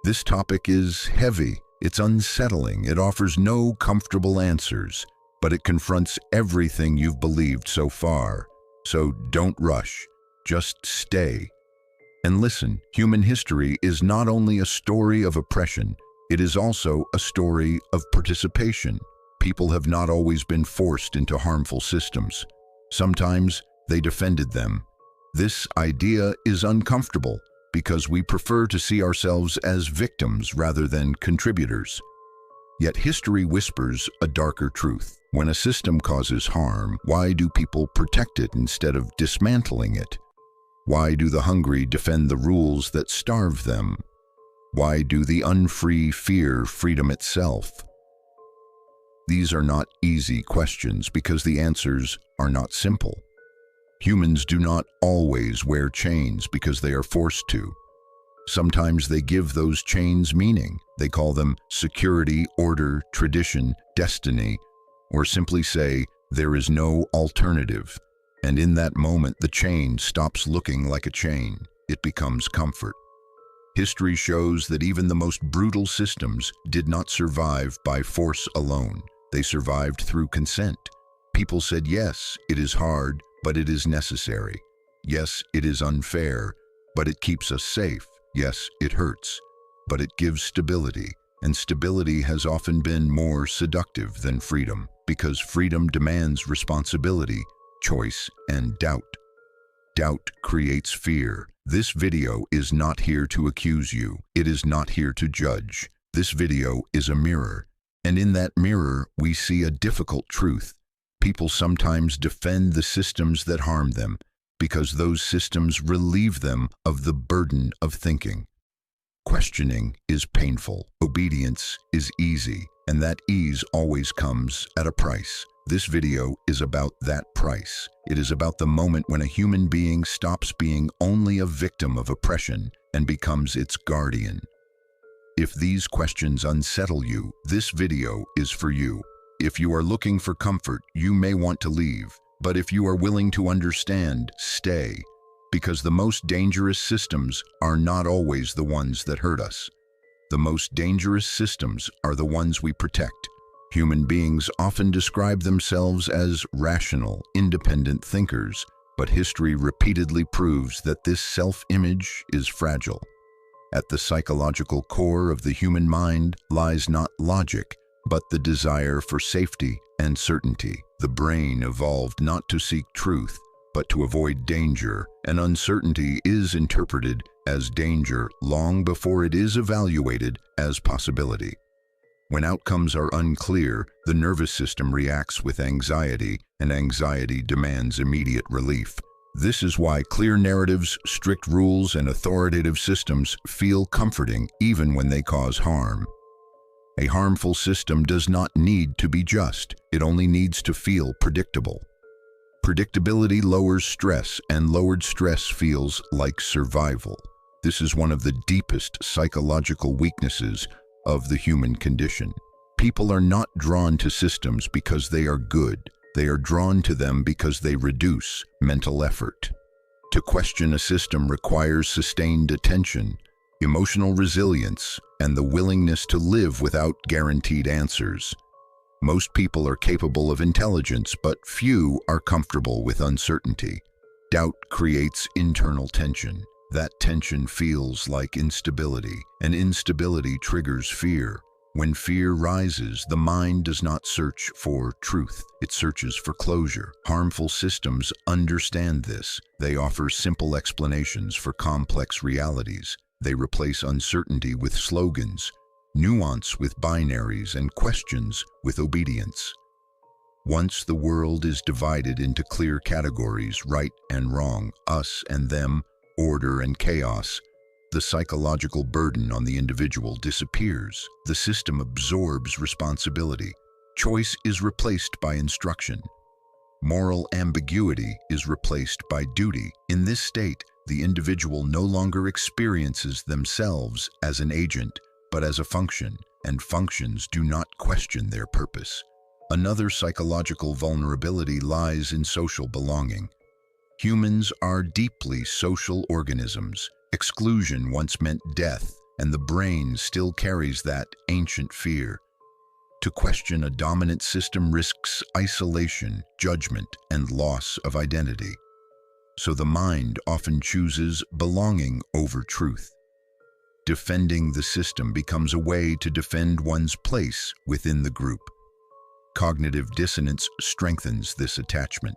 This topic is heavy, it's unsettling, it offers no comfortable answers, but it confronts everything you've believed so far. So don't rush, just stay. And listen, human history is not only a story of oppression, it is also a story of participation. People have not always been forced into harmful systems. Sometimes they defended them. This idea is uncomfortable because we prefer to see ourselves as victims rather than contributors. Yet history whispers a darker truth. When a system causes harm, why do people protect it instead of dismantling it? Why do the hungry defend the rules that starve them? Why do the unfree fear freedom itself? These are not easy questions because the answers are not simple. Humans do not always wear chains because they are forced to. Sometimes they give those chains meaning. They call them security, order, tradition, destiny, or simply say, there is no alternative. And in that moment, the chain stops looking like a chain. It becomes comfort. History shows that even the most brutal systems did not survive by force alone. They survived through consent. People said, yes, it is hard, but it is necessary. Yes, it is unfair, but it keeps us safe. Yes, it hurts, but it gives stability. And stability has often been more seductive than freedom, because freedom demands responsibility, choice, and doubt. Doubt creates fear. This video is not here to accuse you. It is not here to judge. This video is a mirror. And in that mirror, we see a difficult truth. People sometimes defend the systems that harm them because those systems relieve them of the burden of thinking. Questioning is painful. Obedience is easy, and that ease always comes at a price. This video is about that price. It is about the moment when a human being stops being only a victim of oppression and becomes its guardian. If these questions unsettle you, this video is for you. If you are looking for comfort, you may want to leave. But if you are willing to understand, stay. Because the most dangerous systems are not always the ones that hurt us. The most dangerous systems are the ones we protect. Human beings often describe themselves as rational, independent thinkers, but history repeatedly proves that this self-image is fragile. At the psychological core of the human mind lies not logic, but the desire for safety and certainty. The brain evolved not to seek truth, but to avoid danger, and uncertainty is interpreted as danger long before it is evaluated as possibility. When outcomes are unclear, the nervous system reacts with anxiety, and anxiety demands immediate relief. This is why clear narratives, strict rules, and authoritative systems feel comforting even when they cause harm. A harmful system does not need to be just. It only needs to feel predictable. Predictability lowers stress, and lowered stress feels like survival. This is one of the deepest psychological weaknesses of the human condition. People are not drawn to systems because they are good. They are drawn to them because they reduce mental effort. To question a system requires sustained attention, emotional resilience, and the willingness to live without guaranteed answers. Most people are capable of intelligence, but few are comfortable with uncertainty. Doubt creates internal tension. That tension feels like instability, and instability triggers fear. When fear rises, the mind does not search for truth. It searches for closure. Harmful systems understand this. They offer simple explanations for complex realities. They replace uncertainty with slogans, nuance with binaries, and questions with obedience. Once the world is divided into clear categories, right and wrong, us and them, order and chaos, the psychological burden on the individual disappears. The system absorbs responsibility. Choice is replaced by instruction. Moral ambiguity is replaced by duty. In this state, the individual no longer experiences themselves as an agent, but as a function, and functions do not question their purpose. Another psychological vulnerability lies in social belonging. Humans are deeply social organisms. Exclusion once meant death, and the brain still carries that ancient fear. To question a dominant system risks isolation, judgment, and loss of identity. So the mind often chooses belonging over truth. Defending the system becomes a way to defend one's place within the group. Cognitive dissonance strengthens this attachment.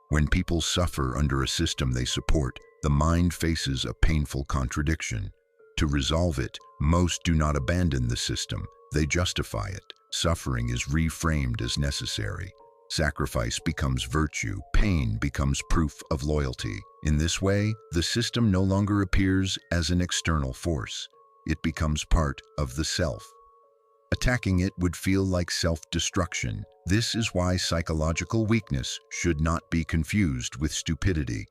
When people suffer under a system they support, the mind faces a painful contradiction. To resolve it, most do not abandon the system, they justify it. Suffering is reframed as necessary. Sacrifice becomes virtue, pain becomes proof of loyalty. In this way, the system no longer appears as an external force. It becomes part of the self. Attacking it would feel like self-destruction. This is why psychological weakness should not be confused with stupidity.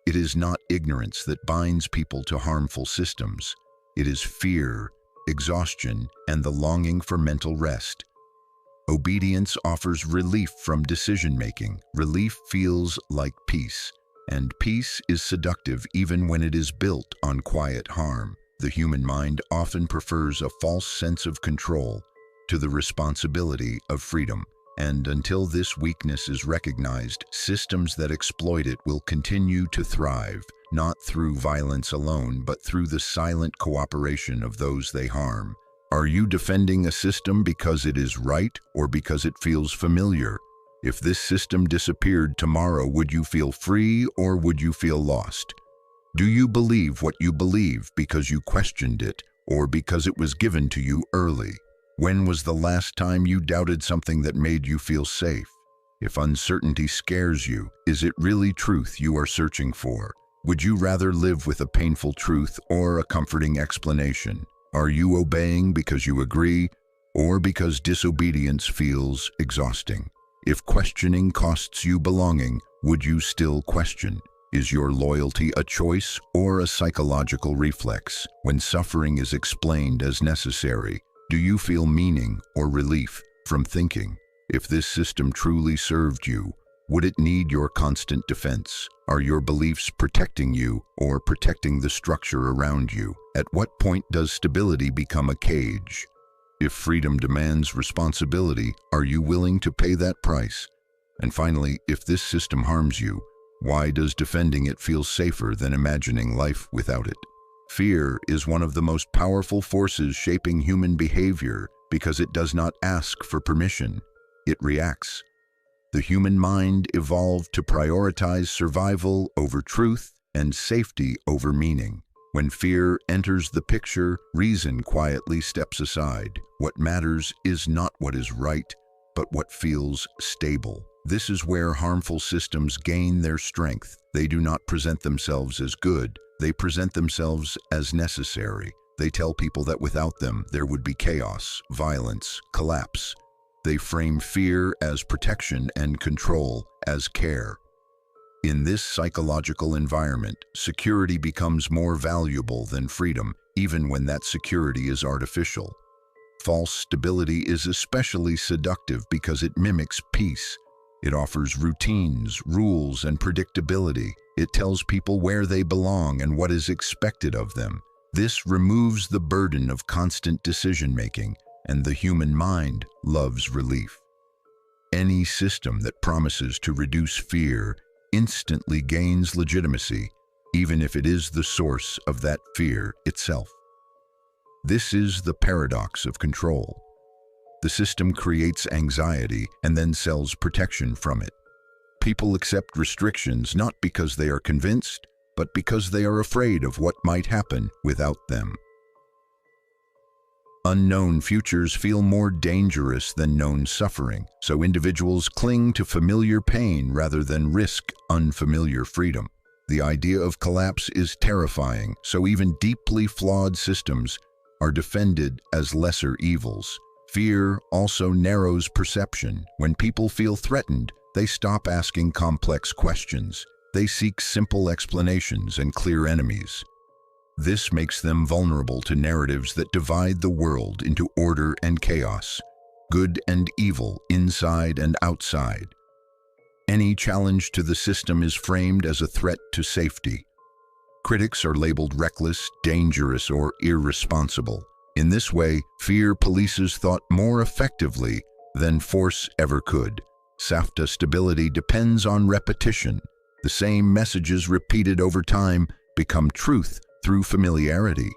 It is not ignorance that binds people to harmful systems. It is fear, exhaustion, and the longing for mental rest. Obedience offers relief from decision-making. Relief feels like peace, and peace is seductive even when it is built on quiet harm. The human mind often prefers a false sense of control to the responsibility of freedom, and until this weakness is recognized, systems that exploit it will continue to thrive, not through violence alone, but through the silent cooperation of those they harm. Are you defending a system because it is right or because it feels familiar? If this system disappeared tomorrow, would you feel free or would you feel lost? Do you believe what you believe because you questioned it or because it was given to you early? When was the last time you doubted something that made you feel safe? If uncertainty scares you, is it really truth you are searching for? Would you rather live with a painful truth or a comforting explanation? Are you obeying because you agree or because disobedience feels exhausting? If questioning costs you belonging, would you still question? Is your loyalty a choice or a psychological reflex? When suffering is explained as necessary, do you feel meaning or relief from thinking? If this system truly served you, would it need your constant defense? Are your beliefs protecting you or protecting the structure around you? At what point does stability become a cage? If freedom demands responsibility, are you willing to pay that price? And finally, if this system harms you, why does defending it feel safer than imagining life without it? Fear is one of the most powerful forces shaping human behavior because it does not ask for permission. It reacts. The human mind evolved to prioritize survival over truth and safety over meaning. When fear enters the picture, reason quietly steps aside. What matters is not what is right, but what feels stable. This is where harmful systems gain their strength. They do not present themselves as good, they present themselves as necessary. They tell people that without them, there would be chaos, violence, collapse. They frame fear as protection and control as care. In this psychological environment, security becomes more valuable than freedom, even when that security is artificial. False stability is especially seductive because it mimics peace. It offers routines, rules, and predictability. It tells people where they belong and what is expected of them. This removes the burden of constant decision-making, and the human mind loves relief. Any system that promises to reduce fear instantly gains legitimacy, even if it is the source of that fear itself. This is the paradox of control. The system creates anxiety and then sells protection from it. People accept restrictions not because they are convinced, but because they are afraid of what might happen without them. Unknown futures feel more dangerous than known suffering, so individuals cling to familiar pain rather than risk unfamiliar freedom. The idea of collapse is terrifying, so even deeply flawed systems are defended as lesser evils. Fear also narrows perception. When people feel threatened, they stop asking complex questions. They seek simple explanations and clear enemies. This makes them vulnerable to narratives that divide the world into order and chaos, good and evil, inside and outside. Any challenge to the system is framed as a threat to safety. Critics are labeled reckless, dangerous, or irresponsible. In this way, fear polices thought more effectively than force ever could. SAFTA stability depends on repetition. The same messages repeated over time become truth through familiarity.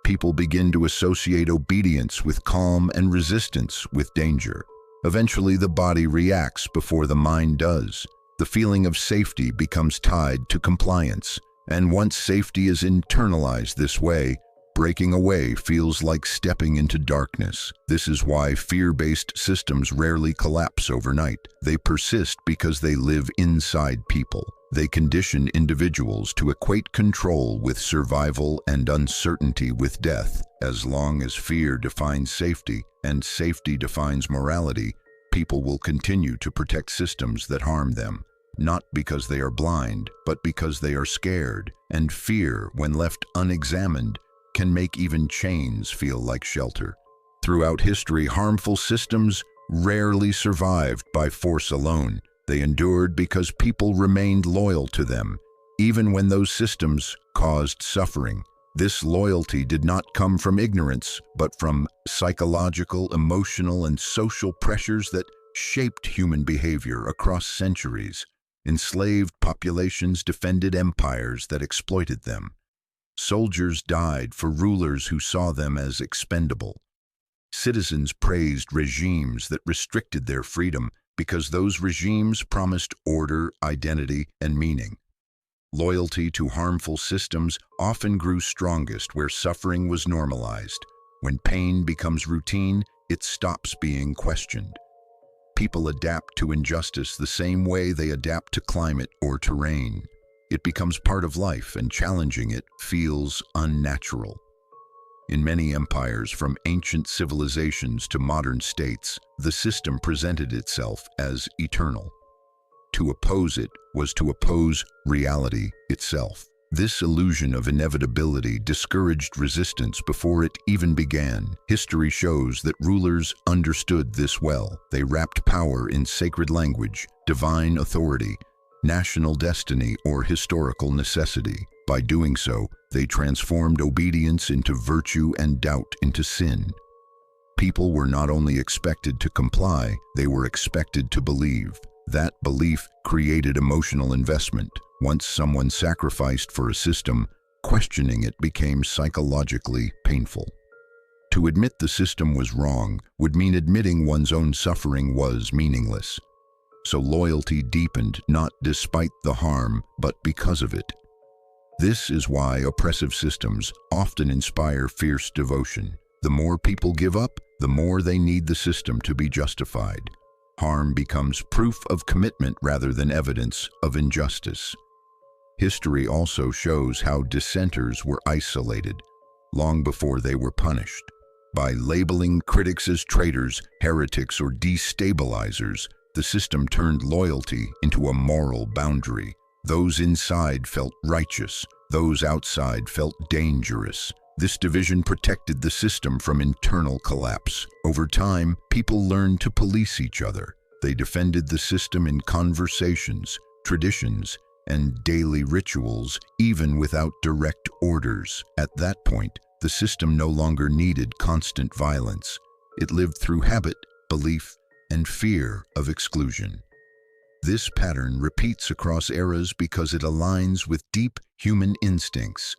People begin to associate obedience with calm and resistance with danger. Eventually, the body reacts before the mind does. The feeling of safety becomes tied to compliance, and once safety is internalized this way, breaking away feels like stepping into darkness. This is why fear-based systems rarely collapse overnight. They persist because they live inside people. They condition individuals to equate control with survival and uncertainty with death. As long as fear defines safety and safety defines morality, people will continue to protect systems that harm them, not because they are blind, but because they are scared. And fear, when left unexamined, can make even chains feel like shelter. Throughout history, harmful systems rarely survived by force alone. They endured because people remained loyal to them, even when those systems caused suffering. This loyalty did not come from ignorance, but from psychological, emotional, and social pressures that shaped human behavior across centuries. Enslaved populations defended empires that exploited them. Soldiers died for rulers who saw them as expendable. Citizens praised regimes that restricted their freedom because those regimes promised order, identity, and meaning. Loyalty to harmful systems often grew strongest where suffering was normalized. When pain becomes routine, it stops being questioned. People adapt to injustice the same way they adapt to climate or terrain. It becomes part of life, and challenging it feels unnatural. In many empires, from ancient civilizations to modern states, the system presented itself as eternal. To oppose it was to oppose reality itself. This illusion of inevitability discouraged resistance before it even began. History shows that rulers understood this well. They wrapped power in sacred language, divine authority, national destiny, or historical necessity. By doing so, they transformed obedience into virtue and doubt into sin. People were not only expected to comply, they were expected to believe. That belief created emotional investment. Once someone sacrificed for a system, questioning it became psychologically painful. To admit the system was wrong would mean admitting one's own suffering was meaningless. So loyalty deepened not despite the harm, but because of it. This is why oppressive systems often inspire fierce devotion. The more people give up, the more they need the system to be justified. Harm becomes proof of commitment rather than evidence of injustice. History also shows how dissenters were isolated long before they were punished. By labeling critics as traitors, heretics, or destabilizers, the system turned loyalty into a moral boundary. Those inside felt righteous, those outside felt dangerous. This division protected the system from internal collapse. Over time, people learned to police each other. They defended the system in conversations, traditions, and daily rituals, even without direct orders. At that point, the system no longer needed constant violence. It lived through habit, belief, and fear of exclusion. This pattern repeats across eras because it aligns with deep human instincts.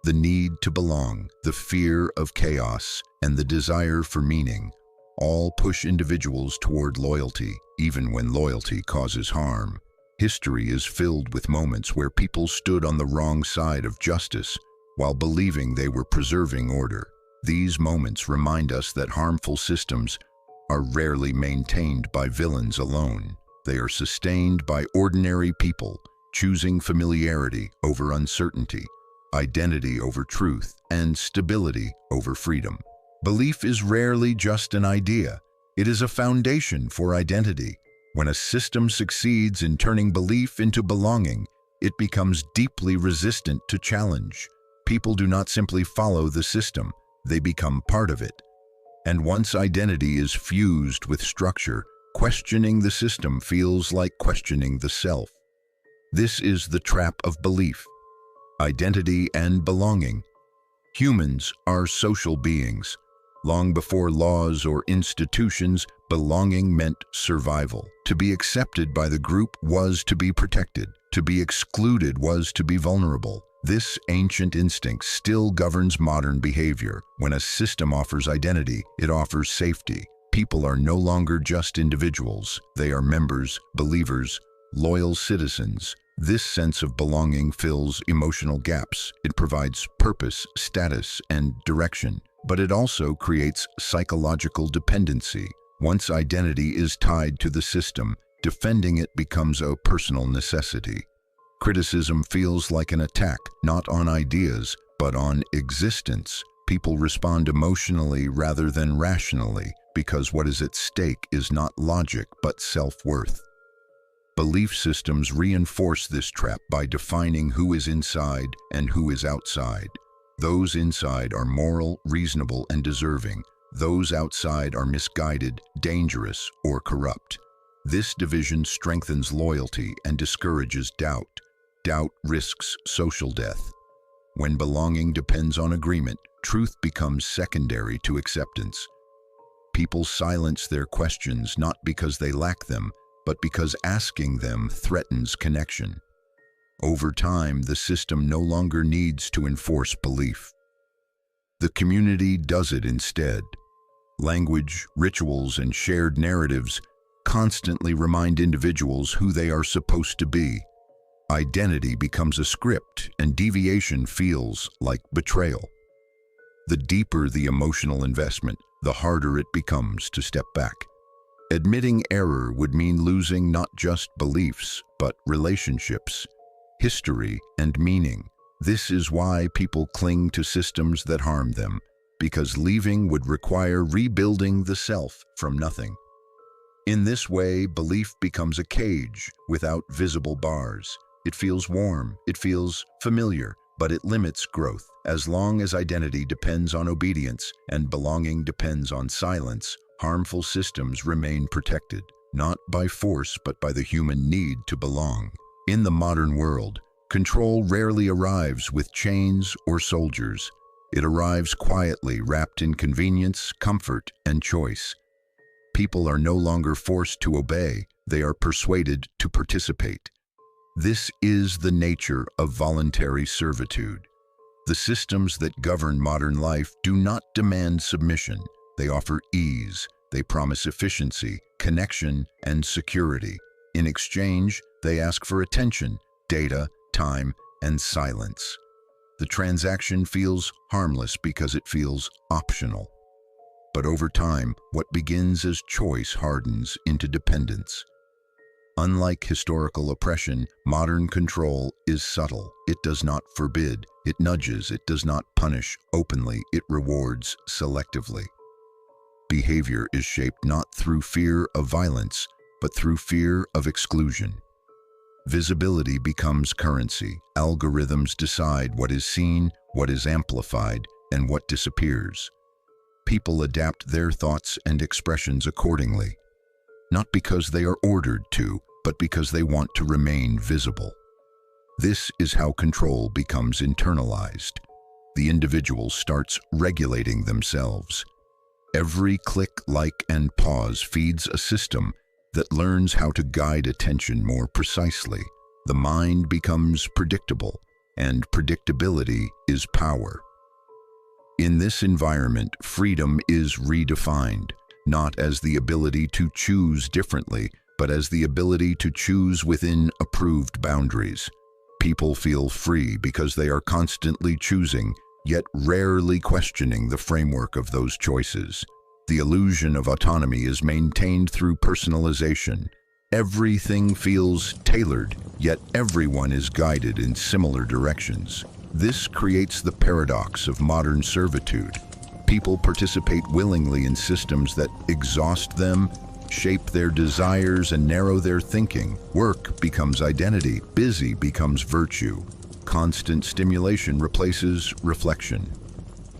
The need to belong, the fear of chaos, and the desire for meaning all push individuals toward loyalty, even when loyalty causes harm. History is filled with moments where people stood on the wrong side of justice while believing they were preserving order. These moments remind us that harmful systems are rarely maintained by villains alone. They are sustained by ordinary people, choosing familiarity over uncertainty, identity over truth, and stability over freedom. Belief is rarely just an idea. It is a foundation for identity. When a system succeeds in turning belief into belonging, it becomes deeply resistant to challenge. People do not simply follow the system, they become part of it. And once identity is fused with structure, questioning the system feels like questioning the self. This is the trap of belief. Identity and belonging. Humans are social beings. Long before laws or institutions, belonging meant survival. To be accepted by the group was to be protected. To be excluded was to be vulnerable. This ancient instinct still governs modern behavior. When a system offers identity, it offers safety. People are no longer just individuals. They are members, believers, loyal citizens. This sense of belonging fills emotional gaps. It provides purpose, status, and direction. But it also creates psychological dependency. Once identity is tied to the system, defending it becomes a personal necessity. Criticism feels like an attack, not on ideas, but on existence. People respond emotionally rather than rationally, because what is at stake is not logic, but self-worth. Belief systems reinforce this trap by defining who is inside and who is outside. Those inside are moral, reasonable, and deserving. Those outside are misguided, dangerous, or corrupt. This division strengthens loyalty and discourages doubt. Doubt risks social death. When belonging depends on agreement, truth becomes secondary to acceptance. People silence their questions not because they lack them, but because asking them threatens connection. Over time, the system no longer needs to enforce belief. The community does it instead. Language, rituals, and shared narratives constantly remind individuals who they are supposed to be. Identity becomes a script, and deviation feels like betrayal. The deeper the emotional investment, the harder it becomes to step back. Admitting error would mean losing not just beliefs, but relationships, history, and meaning. This is why people cling to systems that harm them, because leaving would require rebuilding the self from nothing. In this way, belief becomes a cage without visible bars. It feels warm, it feels familiar, but it limits growth. As long as identity depends on obedience and belonging depends on silence, harmful systems remain protected, not by force but by the human need to belong. In the modern world, control rarely arrives with chains or soldiers. It arrives quietly, wrapped in convenience, comfort, and choice. People are no longer forced to obey, they are persuaded to participate. This is the nature of voluntary servitude. The systems that govern modern life do not demand submission. They offer ease, they promise efficiency, connection, and security. In exchange, they ask for attention, data, time, and silence. The transaction feels harmless because it feels optional. But over time, what begins as choice hardens into dependence. Unlike historical oppression, modern control is subtle. It does not forbid, it nudges, it does not punish openly, it rewards selectively. Behavior is shaped not through fear of violence, but through fear of exclusion. Visibility becomes currency. Algorithms decide what is seen, what is amplified, and what disappears. People adapt their thoughts and expressions accordingly, not because they are ordered to, but because they want to remain visible. This is how control becomes internalized. The individual starts regulating themselves. Every click, like, and pause feeds a system that learns how to guide attention more precisely. The mind becomes predictable, and predictability is power. In this environment, freedom is redefined, not as the ability to choose differently, but as the ability to choose within approved boundaries. People feel free because they are constantly choosing, yet rarely questioning the framework of those choices. The illusion of autonomy is maintained through personalization. Everything feels tailored, yet everyone is guided in similar directions. This creates the paradox of modern servitude. People participate willingly in systems that exhaust them, shape their desires, and narrow their thinking. Work becomes identity, busy becomes virtue. Constant stimulation replaces reflection.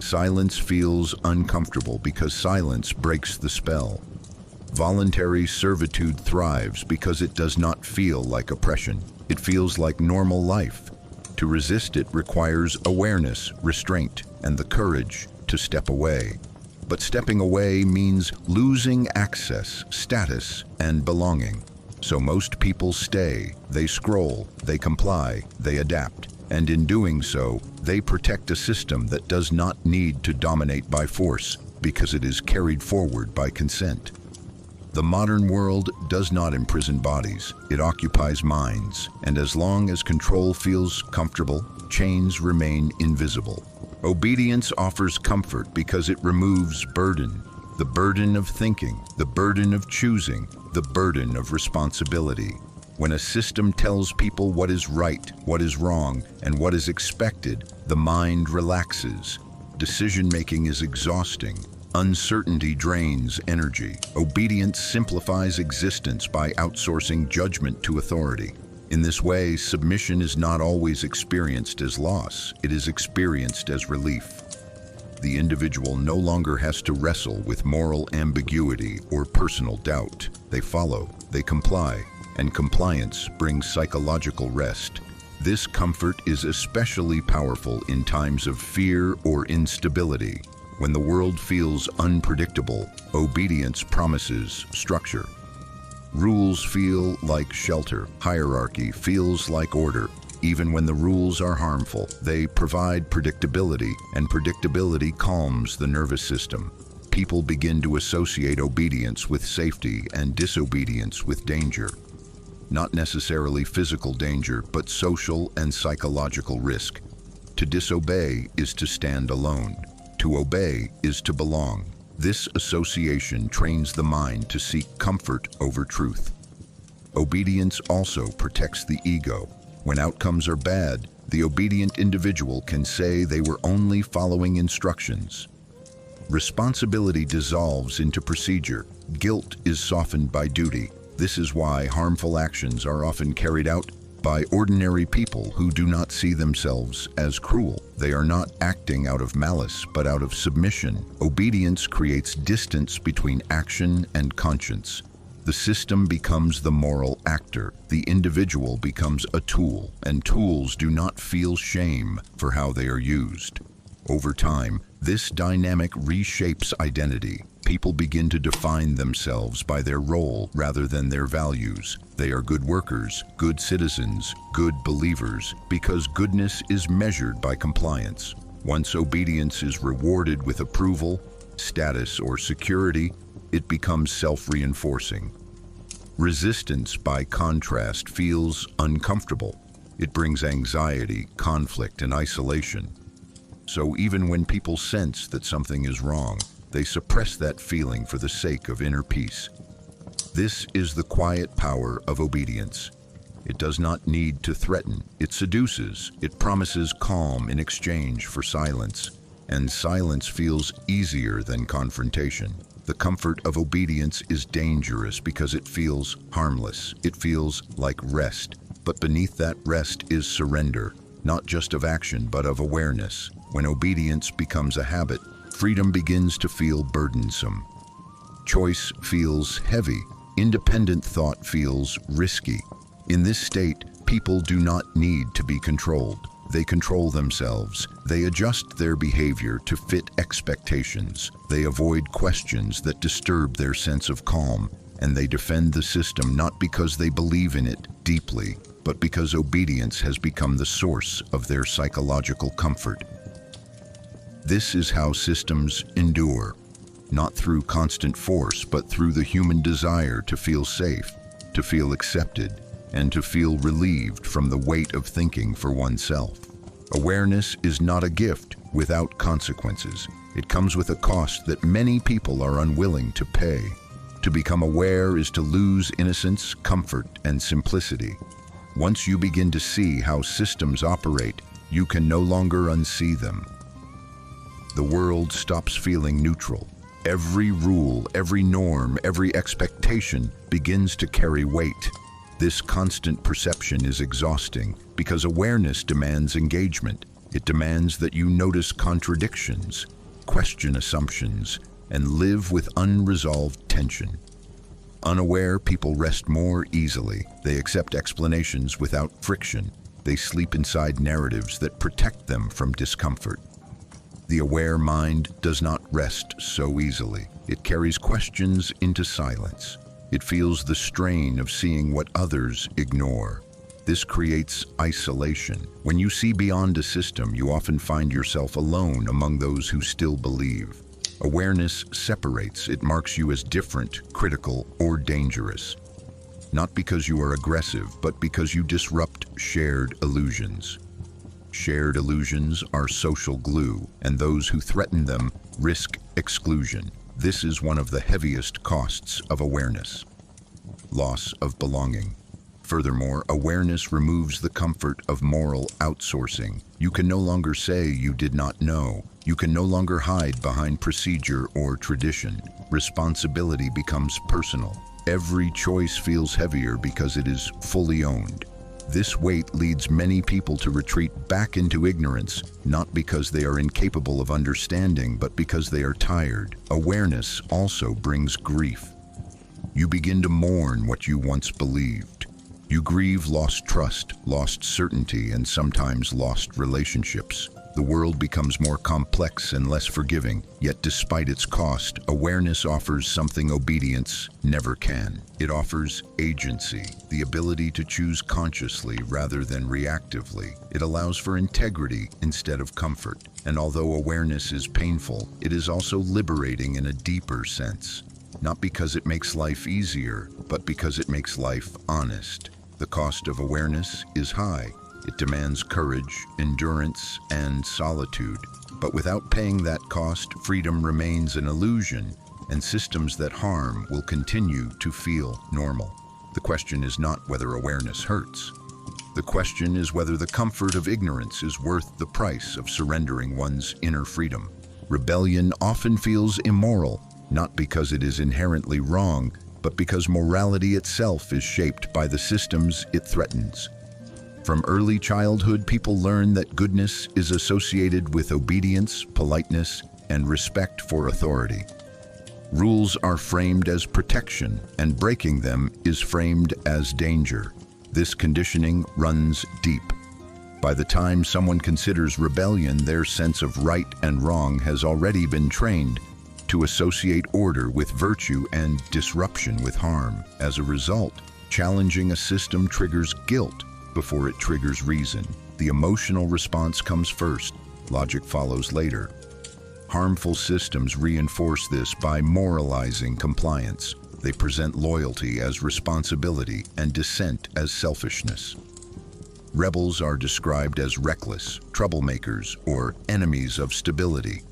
Silence feels uncomfortable because silence breaks the spell. Voluntary servitude thrives because it does not feel like oppression. It feels like normal life. To resist it requires awareness, restraint, and the courage to step away. But stepping away means losing access, status, and belonging. So most people stay, they scroll, they comply, they adapt, and in doing so, they protect a system that does not need to dominate by force because it is carried forward by consent. The modern world does not imprison bodies, it occupies minds, and as long as control feels comfortable, chains remain invisible. Obedience offers comfort because it removes burden, the burden of thinking, the burden of choosing, the burden of responsibility. When a system tells people what is right, what is wrong, and what is expected, the mind relaxes. Decision-making is exhausting. Uncertainty drains energy. Obedience simplifies existence by outsourcing judgment to authority. In this way, submission is not always experienced as loss, it is experienced as relief. The individual no longer has to wrestle with moral ambiguity or personal doubt. They follow, they comply, and compliance brings psychological rest. This comfort is especially powerful in times of fear or instability. When the world feels unpredictable, obedience promises structure. Rules feel like shelter. Hierarchy feels like order. Even when the rules are harmful, they provide predictability, and predictability calms the nervous system. People begin to associate obedience with safety and disobedience with danger. Not necessarily physical danger, but social and psychological risk. To disobey is to stand alone. To obey is to belong. This association trains the mind to seek comfort over truth. Obedience also protects the ego. When outcomes are bad, the obedient individual can say they were only following instructions. Responsibility dissolves into procedure. Guilt is softened by duty. This is why harmful actions are often carried out by ordinary people who do not see themselves as cruel. They are not acting out of malice, but out of submission. Obedience creates distance between action and conscience. The system becomes the moral actor. The individual becomes a tool, and tools do not feel shame for how they are used. Over time, this dynamic reshapes identity. People begin to define themselves by their role rather than their values. They are good workers, good citizens, good believers, because goodness is measured by compliance. Once obedience is rewarded with approval, status, or security, it becomes self-reinforcing. Resistance, by contrast, feels uncomfortable. It brings anxiety, conflict, and isolation. So even when people sense that something is wrong, they suppress that feeling for the sake of inner peace. This is the quiet power of obedience. It does not need to threaten. It seduces. It promises calm in exchange for silence. And silence feels easier than confrontation. The comfort of obedience is dangerous because it feels harmless. It feels like rest. But beneath that rest is surrender, not just of action, but of awareness. When obedience becomes a habit, freedom begins to feel burdensome. Choice feels heavy. Independent thought feels risky. In this state, people do not need to be controlled. They control themselves. They adjust their behavior to fit expectations. They avoid questions that disturb their sense of calm, and they defend the system not because they believe in it deeply, but because obedience has become the source of their psychological comfort. This is how systems endure, not through constant force, but through the human desire to feel safe, to feel accepted, and to feel relieved from the weight of thinking for oneself. Awareness is not a gift without consequences. It comes with a cost that many people are unwilling to pay. To become aware is to lose innocence, comfort, and simplicity. Once you begin to see how systems operate, you can no longer unsee them. The world stops feeling neutral. Every rule, every norm, every expectation begins to carry weight. This constant perception is exhausting because awareness demands engagement. It demands that you notice contradictions, question assumptions, and live with unresolved tension. Unaware people rest more easily. They accept explanations without friction. They sleep inside narratives that protect them from discomfort. The aware mind does not rest so easily. It carries questions into silence. It feels the strain of seeing what others ignore. This creates isolation. When you see beyond a system, you often find yourself alone among those who still believe. Awareness separates. It marks you as different, critical, or dangerous. Not because you are aggressive, but because you disrupt shared illusions. Shared illusions are social glue, and those who threaten them risk exclusion. This is one of the heaviest costs of awareness. Loss of belonging. Furthermore, awareness removes the comfort of moral outsourcing. You can no longer say you did not know. You can no longer hide behind procedure or tradition. Responsibility becomes personal. Every choice feels heavier because it is fully owned. This weight leads many people to retreat back into ignorance, not because they are incapable of understanding, but because they are tired. Awareness also brings grief. You begin to mourn what you once believed. You grieve lost trust, lost certainty, and sometimes lost relationships. The world becomes more complex and less forgiving, yet despite its cost, awareness offers something obedience never can. It offers agency, the ability to choose consciously rather than reactively. It allows for integrity instead of comfort. And although awareness is painful, it is also liberating in a deeper sense. Not because it makes life easier, but because it makes life honest. The cost of awareness is high. It demands courage, endurance, and solitude. But without paying that cost, freedom remains an illusion, and systems that harm will continue to feel normal. The question is not whether awareness hurts. The question is whether the comfort of ignorance is worth the price of surrendering one's inner freedom. Rebellion often feels immoral, not because it is inherently wrong, but because morality itself is shaped by the systems it threatens. From early childhood, people learn that goodness is associated with obedience, politeness, and respect for authority. Rules are framed as protection, and breaking them is framed as danger. This conditioning runs deep. By the time someone considers rebellion, their sense of right and wrong has already been trained to associate order with virtue and disruption with harm. As a result, challenging a system triggers guilt before it triggers reason. The emotional response comes first, logic follows later. Harmful systems reinforce this by moralizing compliance. They present loyalty as responsibility and dissent as selfishness. Rebels are described as reckless, troublemakers, or enemies of stability.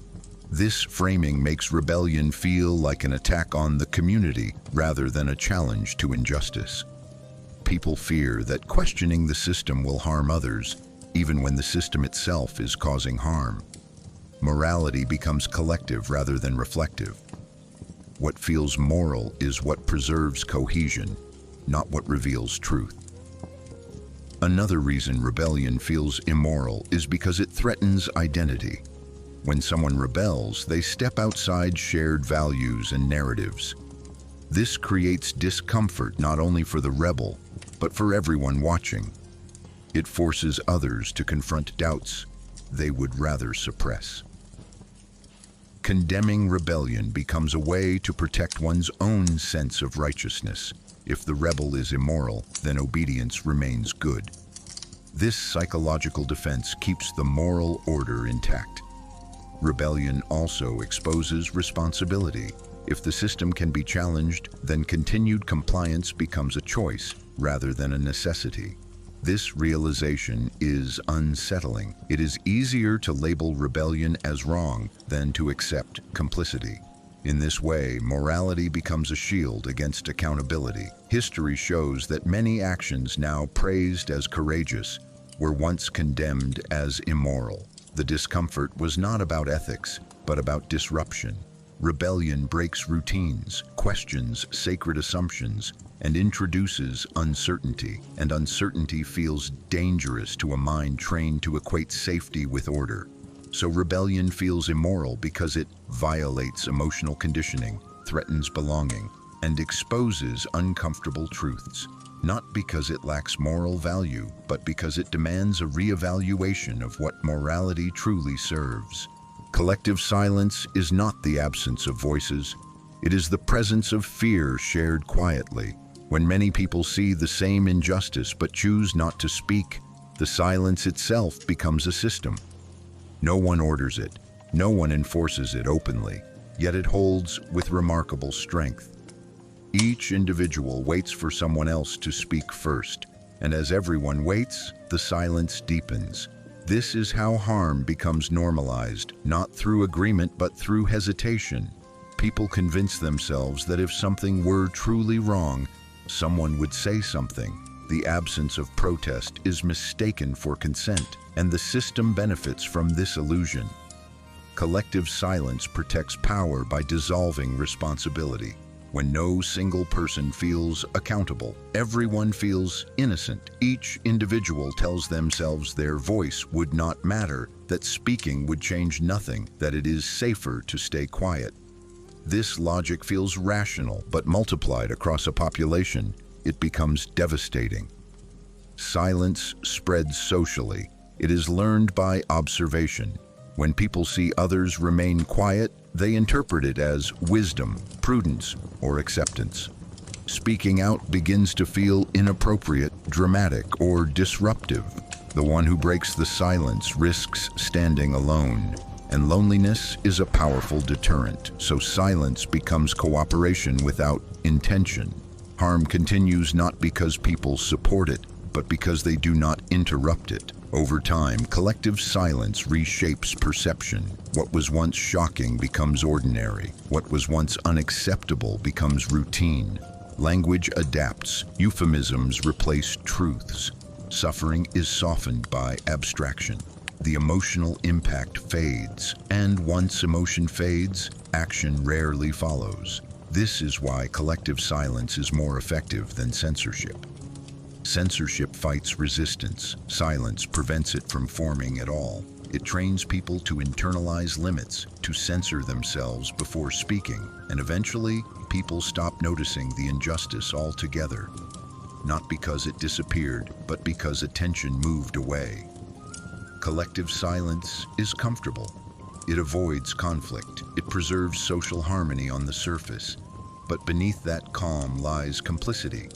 This framing makes rebellion feel like an attack on the community rather than a challenge to injustice. People fear that questioning the system will harm others, even when the system itself is causing harm. Morality becomes collective rather than reflective. What feels moral is what preserves cohesion, not what reveals truth. Another reason rebellion feels immoral is because it threatens identity. When someone rebels, they step outside shared values and narratives. This creates discomfort not only for the rebel, but for everyone watching. It forces others to confront doubts they would rather suppress. Condemning rebellion becomes a way to protect one's own sense of righteousness. If the rebel is immoral, then obedience remains good. This psychological defense keeps the moral order intact. Rebellion also exposes responsibility. If the system can be challenged, then continued compliance becomes a choice rather than a necessity. This realization is unsettling. It is easier to label rebellion as wrong than to accept complicity. In this way, morality becomes a shield against accountability. History shows that many actions now praised as courageous were once condemned as immoral. The discomfort was not about ethics, but about disruption. Rebellion breaks routines, questions sacred assumptions, and introduces uncertainty. And uncertainty feels dangerous to a mind trained to equate safety with order. So rebellion feels immoral because it violates emotional conditioning, threatens belonging, and exposes uncomfortable truths. not because it lacks moral value, but because it demands a reevaluation of what morality truly serves. Collective silence is not the absence of voices. It is the presence of fear shared quietly. When many people see the same injustice but choose not to speak, the silence itself becomes a system. No one orders it, no one enforces it openly, yet it holds with remarkable strength. Each individual waits for someone else to speak first, and as everyone waits, the silence deepens. This is how harm becomes normalized, not through agreement but through hesitation. People convince themselves that if something were truly wrong, someone would say something. The absence of protest is mistaken for consent, and the system benefits from this illusion. Collective silence protects power by dissolving responsibility. When no single person feels accountable, everyone feels innocent. Each individual tells themselves their voice would not matter, that speaking would change nothing, that it is safer to stay quiet. This logic feels rational, but multiplied across a population, it becomes devastating. Silence spreads socially. It is learned by observation. When people see others remain quiet, they interpret it as wisdom, prudence, or acceptance. Speaking out begins to feel inappropriate, dramatic, or disruptive. The one who breaks the silence risks standing alone, and loneliness is a powerful deterrent, so silence becomes cooperation without intention. Harm continues not because people support it, but because they do not interrupt it. Over time, collective silence reshapes perception. What was once shocking becomes ordinary. What was once unacceptable becomes routine. Language adapts. Euphemisms replace truths. Suffering is softened by abstraction. The emotional impact fades, and once emotion fades, action rarely follows. This is why collective silence is more effective than censorship. Censorship fights resistance. Silence prevents it from forming at all. It trains people to internalize limits, to censor themselves before speaking, and eventually, people stop noticing the injustice altogether. Not because it disappeared, but because attention moved away. Collective silence is comfortable. It avoids conflict. It preserves social harmony on the surface. But beneath that calm lies complicity.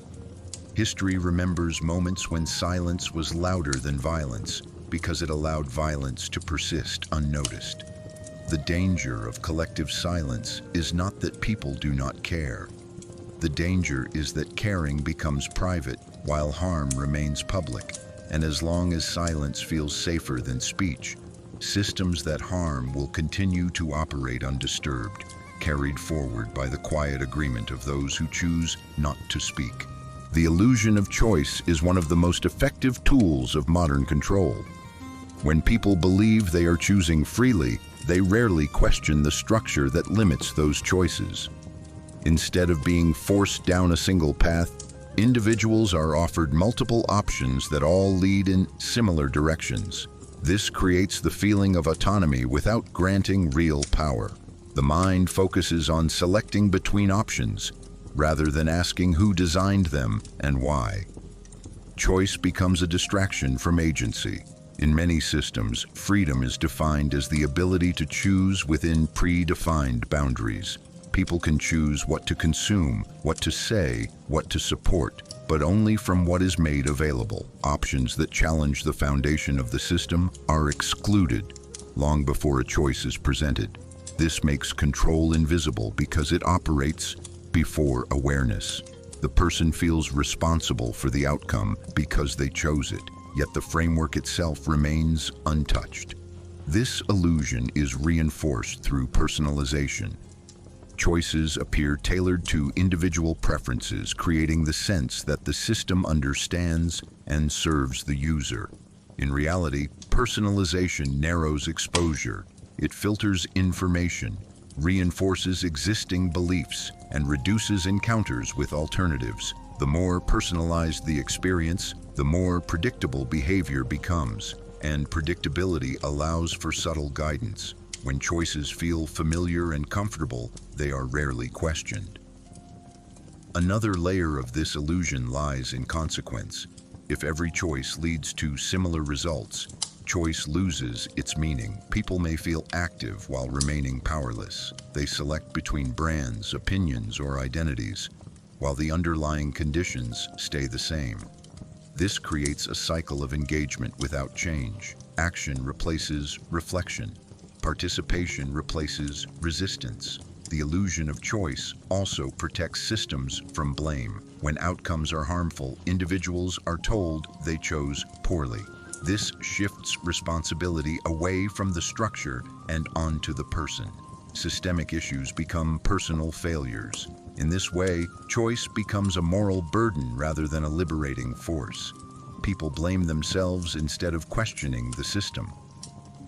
History remembers moments when silence was louder than violence because it allowed violence to persist unnoticed. The danger of collective silence is not that people do not care. The danger is that caring becomes private while harm remains public. And as long as silence feels safer than speech, systems that harm will continue to operate undisturbed, carried forward by the quiet agreement of those who choose not to speak. The illusion of choice is one of the most effective tools of modern control. When people believe they are choosing freely, they rarely question the structure that limits those choices. Instead of being forced down a single path, individuals are offered multiple options that all lead in similar directions. This creates the feeling of autonomy without granting real power. The mind focuses on selecting between options, rather than asking who designed them and why. Choice becomes a distraction from agency. In many systems, freedom is defined as the ability to choose within predefined boundaries. People can choose what to consume, what to say, what to support, but only from what is made available. Options that challenge the foundation of the system are excluded long before a choice is presented. This makes control invisible because it operates before awareness. The person feels responsible for the outcome because they chose it, yet the framework itself remains untouched. This illusion is reinforced through personalization. Choices appear tailored to individual preferences, creating the sense that the system understands and serves the user. In reality, personalization narrows exposure. It filters information, reinforces existing beliefs, and reduces encounters with alternatives. The more personalized the experience, the more predictable behavior becomes, and predictability allows for subtle guidance. When choices feel familiar and comfortable, they are rarely questioned. Another layer of this illusion lies in consequence. If every choice leads to similar results, choice loses its meaning. People may feel active while remaining powerless. They select between brands, opinions, or identities, while the underlying conditions stay the same. This creates a cycle of engagement without change. Action replaces reflection. Participation replaces resistance. The illusion of choice also protects systems from blame. When outcomes are harmful, individuals are told they chose poorly. This shifts responsibility away from the structure and onto the person. Systemic issues become personal failures. In this way, choice becomes a moral burden rather than a liberating force. People blame themselves instead of questioning the system.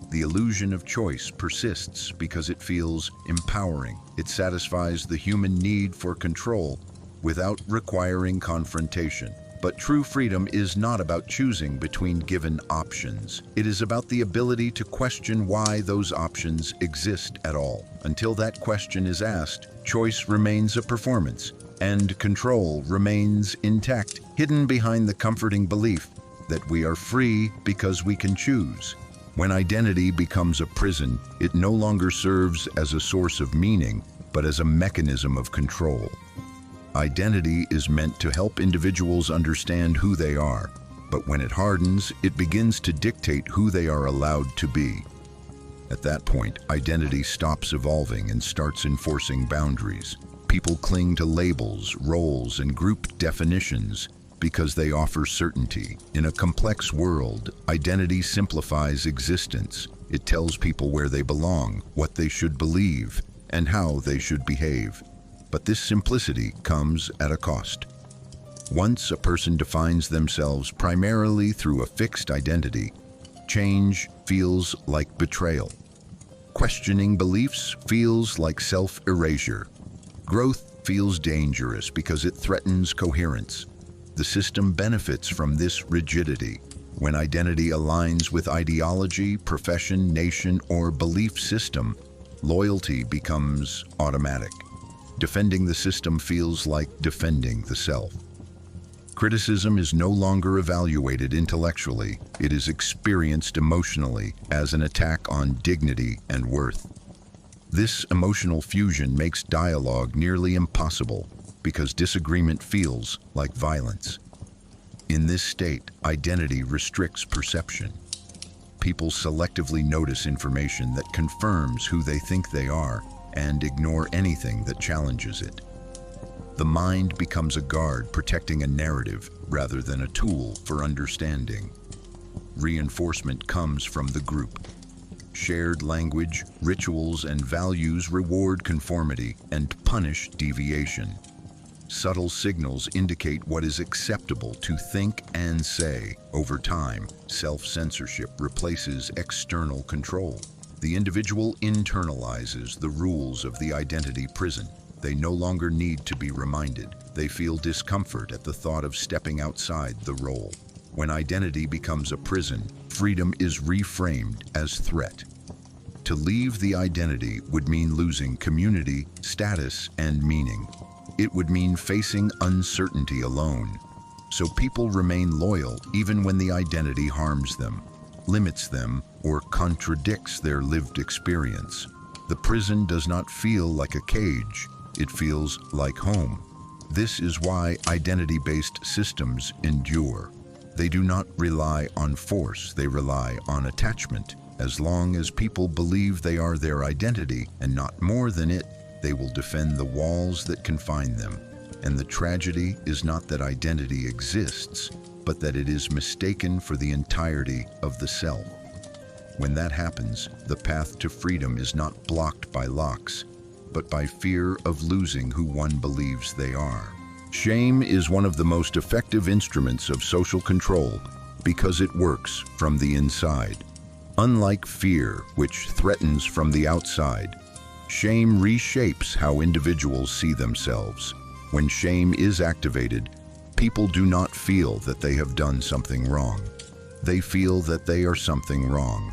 The illusion of choice persists because it feels empowering. It satisfies the human need for control without requiring confrontation. But true freedom is not about choosing between given options. It is about the ability to question why those options exist at all. Until that question is asked, choice remains a performance, and control remains intact, hidden behind the comforting belief that we are free because we can choose. When identity becomes a prison, it no longer serves as a source of meaning, but as a mechanism of control. Identity is meant to help individuals understand who they are, but when it hardens, it begins to dictate who they are allowed to be. At that point, identity stops evolving and starts enforcing boundaries. People cling to labels, roles, and group definitions because they offer certainty. In a complex world, identity simplifies existence. It tells people where they belong, what they should believe, and how they should behave. But this simplicity comes at a cost. Once a person defines themselves primarily through a fixed identity, change feels like betrayal. Questioning beliefs feels like self-erasure. Growth feels dangerous because it threatens coherence. The system benefits from this rigidity. When identity aligns with ideology, profession, nation, or belief system, loyalty becomes automatic. Defending the system feels like defending the self. Criticism is no longer evaluated intellectually. It is experienced emotionally as an attack on dignity and worth. This emotional fusion makes dialogue nearly impossible because disagreement feels like violence. In this state, identity restricts perception. People selectively notice information that confirms who they think they are and ignore anything that challenges it. The mind becomes a guard protecting a narrative rather than a tool for understanding. Reinforcement comes from the group. Shared language, rituals, and values reward conformity and punish deviation. Subtle signals indicate what is acceptable to think and say. Over time, self-censorship replaces external control. The individual internalizes the rules of the identity prison. They no longer need to be reminded. They feel discomfort at the thought of stepping outside the role. When identity becomes a prison, freedom is reframed as threat. To leave the identity would mean losing community, status, and meaning. It would mean facing uncertainty alone. So people remain loyal even when the identity harms them, limits them, or contradicts their lived experience. The prison does not feel like a cage. It feels like home. This is why identity-based systems endure. They do not rely on force, they rely on attachment. As long as people believe they are their identity and not more than it, they will defend the walls that confine them. And the tragedy is not that identity exists, but that it is mistaken for the entirety of the self. When that happens, the path to freedom is not blocked by locks, but by fear of losing who one believes they are. Shame is one of the most effective instruments of social control because it works from the inside. Unlike fear, which threatens from the outside, shame reshapes how individuals see themselves. When shame is activated, people do not feel that they have done something wrong. They feel that they are something wrong.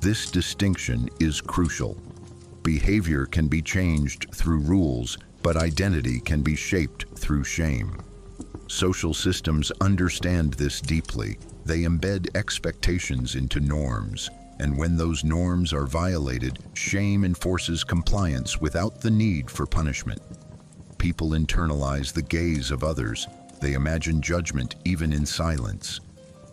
This distinction is crucial. Behavior can be changed through rules, but identity can be shaped through shame. Social systems understand this deeply. They embed expectations into norms, and when those norms are violated, shame enforces compliance without the need for punishment. People internalize the gaze of others. They imagine judgment even in silence.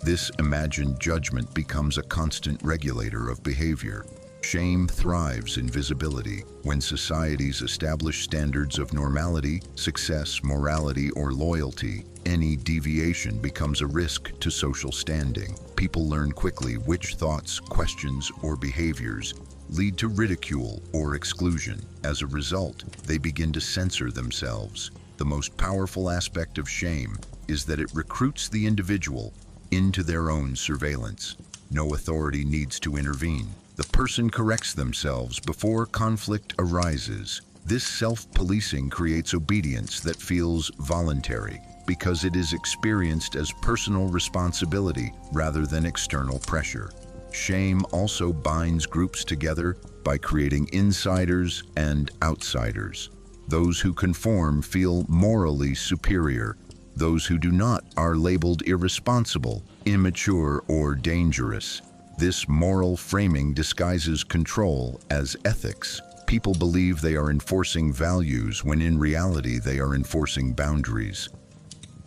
This imagined judgment becomes a constant regulator of behavior. Shame thrives in visibility. When societies establish standards of normality, success, morality, or loyalty, any deviation becomes a risk to social standing. People learn quickly which thoughts, questions, or behaviors lead to ridicule or exclusion. As a result, they begin to censor themselves. The most powerful aspect of shame is that it recruits the individual into their own surveillance. No authority needs to intervene. The person corrects themselves before conflict arises. This self-policing creates obedience that feels voluntary because it is experienced as personal responsibility rather than external pressure. Shame also binds groups together by creating insiders and outsiders. Those who conform feel morally superior. Those who do not are labeled irresponsible, immature, or dangerous. This moral framing disguises control as ethics. People believe they are enforcing values when in reality they are enforcing boundaries.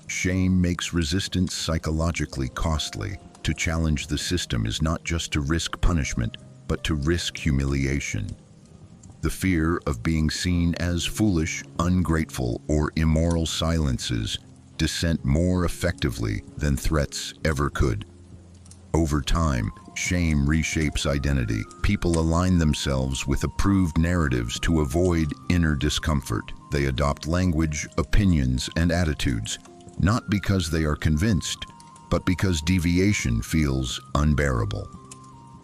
Shame makes resistance psychologically costly. To challenge the system is not just to risk punishment, but to risk humiliation. The fear of being seen as foolish, ungrateful, or immoral silences dissent more effectively than threats ever could. Over time, shame reshapes identity. People align themselves with approved narratives to avoid inner discomfort. They adopt language, opinions, and attitudes, not because they are convinced, but because deviation feels unbearable.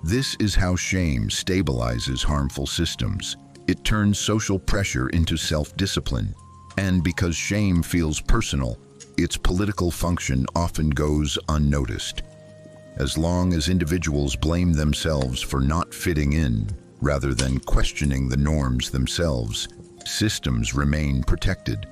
This is how shame stabilizes harmful systems. It turns social pressure into self-discipline. And because shame feels personal, its political function often goes unnoticed. As long as individuals blame themselves for not fitting in, rather than questioning the norms themselves, systems remain protected.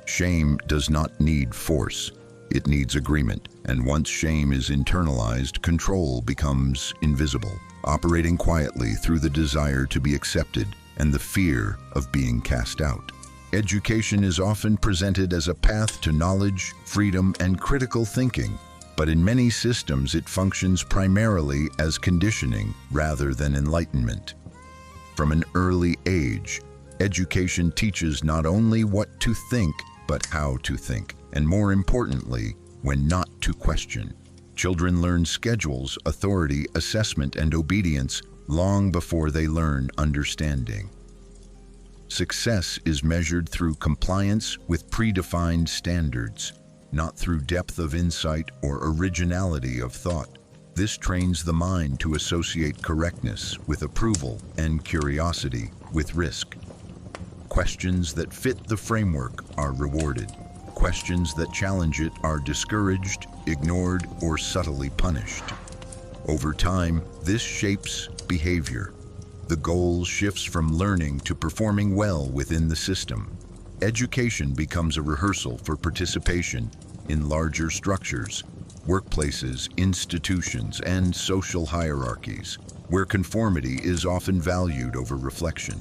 Shame does not need force. It needs agreement, and once shame is internalized, control becomes invisible, operating quietly through the desire to be accepted and the fear of being cast out. Education is often presented as a path to knowledge, freedom, and critical thinking, but in many systems it functions primarily as conditioning rather than enlightenment. From an early age, education teaches not only what to think, but how to think, and more importantly, when not to question. Children learn schedules, authority, assessment, and obedience long before they learn understanding. Success is measured through compliance with predefined standards, not through depth of insight or originality of thought. This trains the mind to associate correctness with approval and curiosity with risk. Questions that fit the framework are rewarded. Questions that challenge it are discouraged, ignored, or subtly punished. Over time, this shapes behavior. The goal shifts from learning to performing well within the system. Education becomes a rehearsal for participation in larger structures, workplaces, institutions, and social hierarchies, where conformity is often valued over reflection.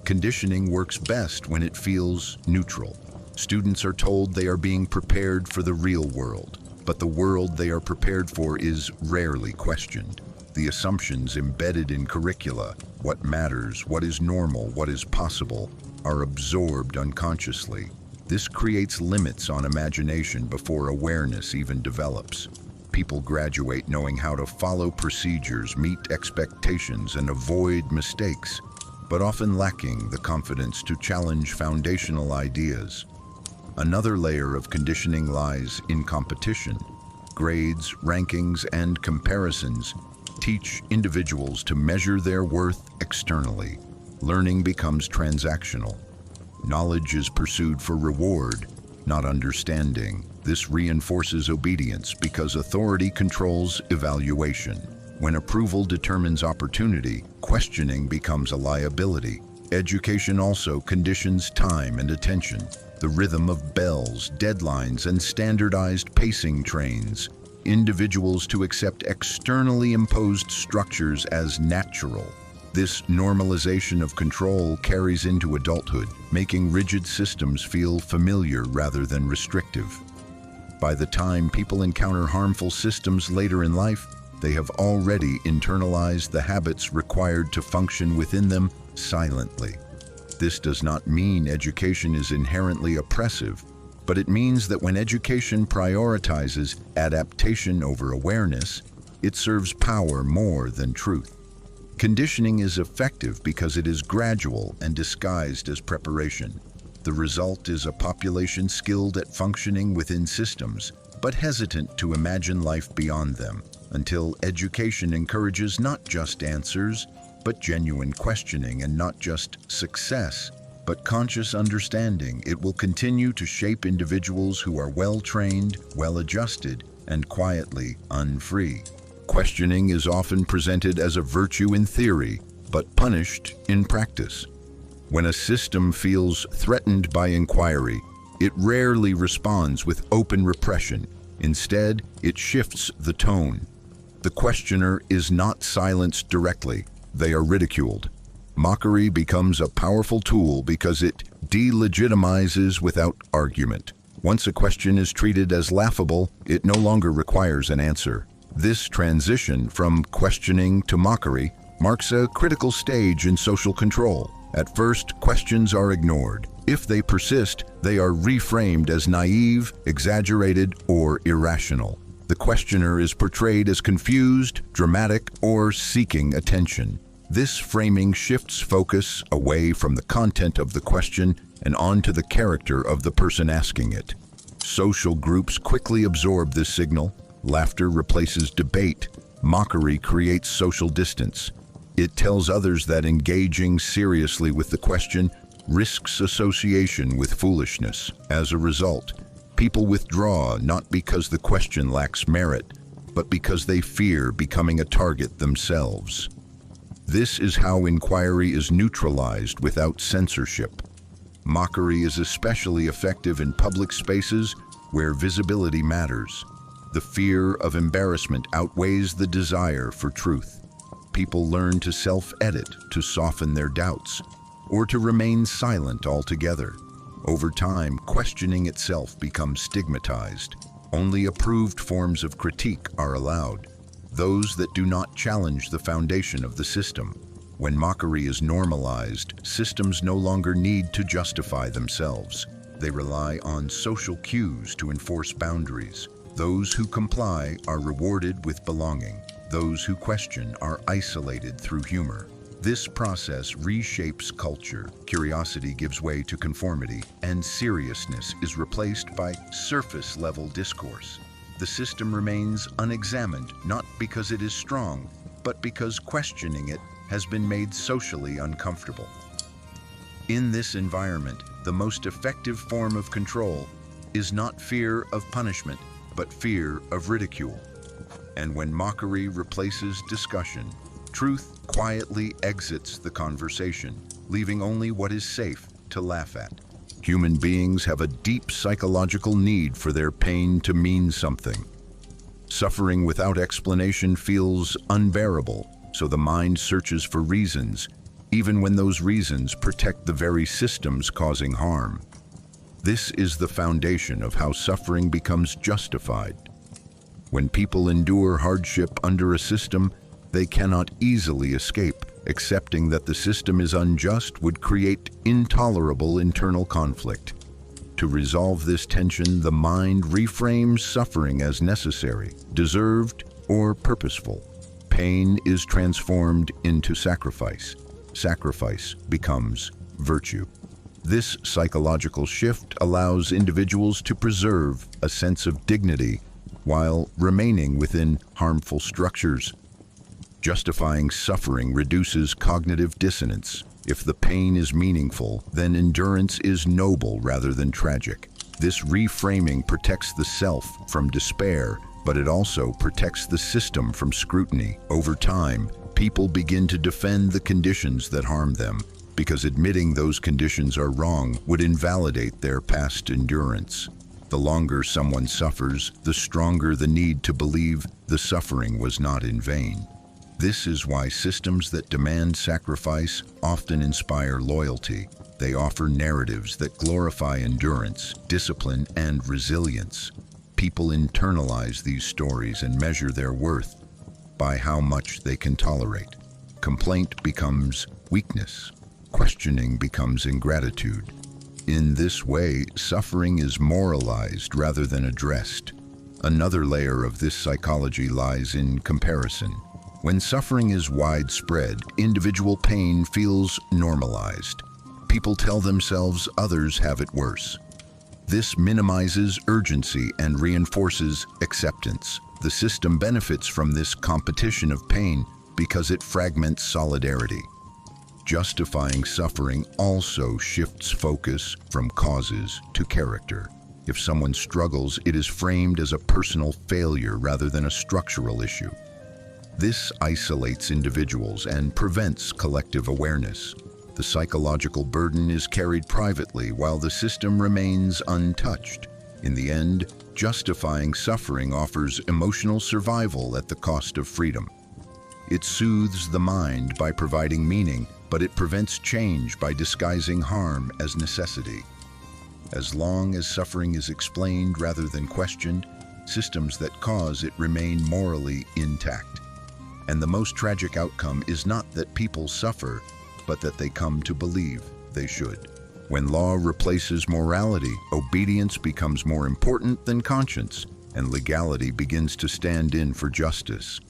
Conditioning works best when it feels neutral. Students are told they are being prepared for the real world, but the world they are prepared for is rarely questioned. The assumptions embedded in curricula, what matters, what is normal, what is possible, are absorbed unconsciously. This creates limits on imagination before awareness even develops. People graduate knowing how to follow procedures, meet expectations, and avoid mistakes, but often lacking the confidence to challenge foundational ideas. Another layer of conditioning lies in competition. Grades, rankings, and comparisons teach individuals to measure their worth externally. Learning becomes transactional. Knowledge is pursued for reward, not understanding. This reinforces obedience because authority controls evaluation. When approval determines opportunity, questioning becomes a liability. Education also conditions time and attention, the rhythm of bells, deadlines, and standardized pacing trains individuals to accept externally imposed structures as natural. This normalization of control carries into adulthood, making rigid systems feel familiar rather than restrictive. By the time people encounter harmful systems later in life, they have already internalized the habits required to function within them silently. This does not mean education is inherently oppressive, but it means that when education prioritizes adaptation over awareness, it serves power more than truth. Conditioning is effective because it is gradual and disguised as preparation. The result is a population skilled at functioning within systems, but hesitant to imagine life beyond them, until education encourages not just answers, but genuine questioning, and not just success, but conscious understanding. It will continue to shape individuals who are well-trained, well-adjusted, and quietly unfree. Questioning is often presented as a virtue in theory, but punished in practice. When a system feels threatened by inquiry, it rarely responds with open repression. Instead, it shifts the tone. The questioner is not silenced directly, they are ridiculed. Mockery becomes a powerful tool because it delegitimizes without argument. Once a question is treated as laughable, it no longer requires an answer. This transition from questioning to mockery marks a critical stage in social control. At first, questions are ignored. If they persist, they are reframed as naive, exaggerated, or irrational. The questioner is portrayed as confused, dramatic, or seeking attention. This framing shifts focus away from the content of the question and onto the character of the person asking it. Social groups quickly absorb this signal. Laughter replaces debate. Mockery creates social distance. It tells others that engaging seriously with the question risks association with foolishness. As a result, people withdraw not because the question lacks merit, but because they fear becoming a target themselves. This is how inquiry is neutralized without censorship. Mockery is especially effective in public spaces where visibility matters. The fear of embarrassment outweighs the desire for truth. People learn to self-edit, to soften their doubts, or to remain silent altogether. Over time, questioning itself becomes stigmatized. Only approved forms of critique are allowed, those that do not challenge the foundation of the system. When mockery is normalized, systems no longer need to justify themselves. They rely on social cues to enforce boundaries. Those who comply are rewarded with belonging. Those who question are isolated through humor. This process reshapes culture. Curiosity gives way to conformity, and seriousness is replaced by surface-level discourse. The system remains unexamined, not because it is strong, but because questioning it has been made socially uncomfortable. In this environment, the most effective form of control is not fear of punishment, but fear of ridicule. And when mockery replaces discussion, truth quietly exits the conversation, leaving only what is safe to laugh at. Human beings have a deep psychological need for their pain to mean something. Suffering without explanation feels unbearable, so the mind searches for reasons, even when those reasons protect the very systems causing harm. This is the foundation of how suffering becomes justified. When people endure hardship under a system, they cannot easily escape. Accepting that the system is unjust would create intolerable internal conflict. To resolve this tension, the mind reframes suffering as necessary, deserved, or purposeful. Pain is transformed into sacrifice. Sacrifice becomes virtue. This psychological shift allows individuals to preserve a sense of dignity while remaining within harmful structures. Justifying suffering reduces cognitive dissonance. If the pain is meaningful, then endurance is noble rather than tragic. This reframing protects the self from despair, but it also protects the system from scrutiny. Over time, people begin to defend the conditions that harm them, because admitting those conditions are wrong would invalidate their past endurance. The longer someone suffers, the stronger the need to believe the suffering was not in vain. This is why systems that demand sacrifice often inspire loyalty. They offer narratives that glorify endurance, discipline, and resilience. People internalize these stories and measure their worth by how much they can tolerate. Complaint becomes weakness. Questioning becomes ingratitude. In this way, suffering is moralized rather than addressed. Another layer of this psychology lies in comparison. When suffering is widespread, individual pain feels normalized. People tell themselves others have it worse. This minimizes urgency and reinforces acceptance. The system benefits from this competition of pain because it fragments solidarity. Justifying suffering also shifts focus from causes to character. If someone struggles, it is framed as a personal failure rather than a structural issue. This isolates individuals and prevents collective awareness. The psychological burden is carried privately while the system remains untouched. In the end, justifying suffering offers emotional survival at the cost of freedom. It soothes the mind by providing meaning, but it prevents change by disguising harm as necessity. As long as suffering is explained rather than questioned, systems that cause it remain morally intact. And the most tragic outcome is not that people suffer, but that they come to believe they should. When law replaces morality, obedience becomes more important than conscience, and legality begins to stand in for justice.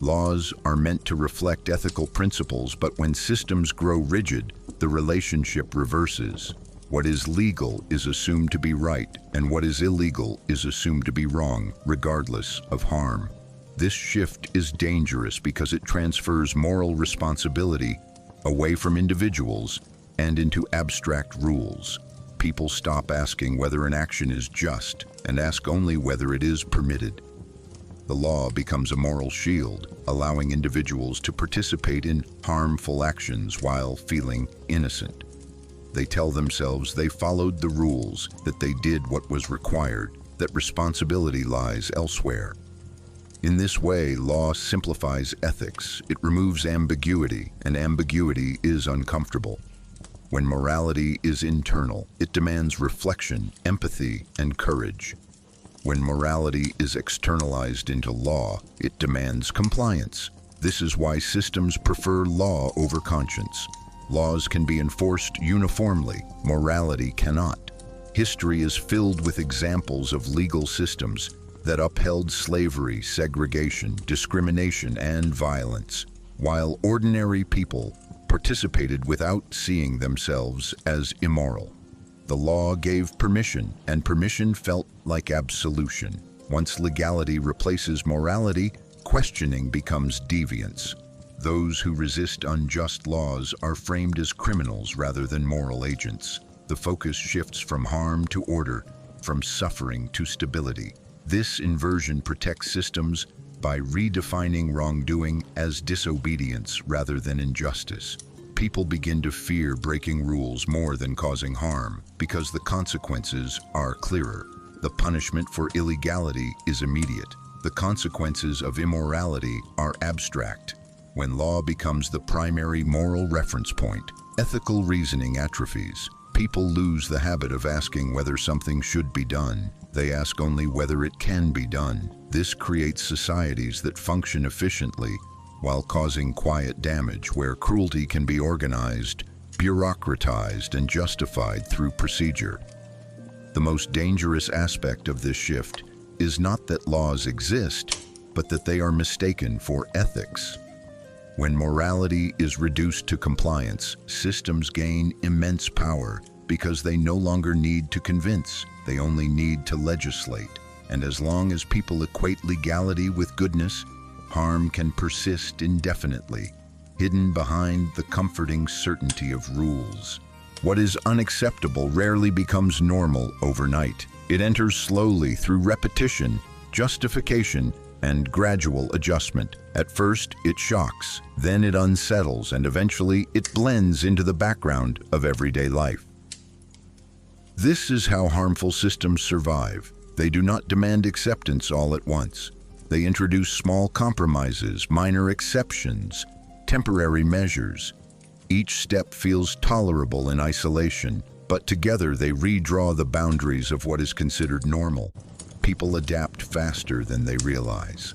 Laws are meant to reflect ethical principles, but when systems grow rigid, the relationship reverses. What is legal is assumed to be right, and what is illegal is assumed to be wrong, regardless of harm. This shift is dangerous because it transfers moral responsibility away from individuals and into abstract rules. People stop asking whether an action is just and ask only whether it is permitted. The law becomes a moral shield, allowing individuals to participate in harmful actions while feeling innocent. They tell themselves they followed the rules, that they did what was required, that responsibility lies elsewhere. In this way, law simplifies ethics. It removes ambiguity, and ambiguity is uncomfortable. When morality is internal, it demands reflection, empathy, and courage. When morality is externalized into law, it demands compliance. This is why systems prefer law over conscience. Laws can be enforced uniformly, morality cannot. History is filled with examples of legal systems that upheld slavery, segregation, discrimination, and violence, while ordinary people participated without seeing themselves as immoral. The law gave permission, and permission felt like absolution. Once legality replaces morality, questioning becomes deviance. Those who resist unjust laws are framed as criminals rather than moral agents. The focus shifts from harm to order, from suffering to stability. This inversion protects systems by redefining wrongdoing as disobedience rather than injustice. People begin to fear breaking rules more than causing harm because the consequences are clearer. The punishment for illegality is immediate. The consequences of immorality are abstract. When law becomes the primary moral reference point, ethical reasoning atrophies. People lose the habit of asking whether something should be done. They ask only whether it can be done. This creates societies that function efficiently while causing quiet damage, where cruelty can be organized, bureaucratized, and justified through procedure. The most dangerous aspect of this shift is not that laws exist, but that they are mistaken for ethics. When morality is reduced to compliance, systems gain immense power because they no longer need to convince, they only need to legislate. And as long as people equate legality with goodness, harm can persist indefinitely, hidden behind the comforting certainty of rules. What is unacceptable rarely becomes normal overnight. It enters slowly through repetition, justification, and gradual adjustment. At first, it shocks, then it unsettles, and eventually it blends into the background of everyday life. This is how harmful systems survive. They do not demand acceptance all at once. They introduce small compromises, minor exceptions, temporary measures. Each step feels tolerable in isolation, but together they redraw the boundaries of what is considered normal. People adapt faster than they realize.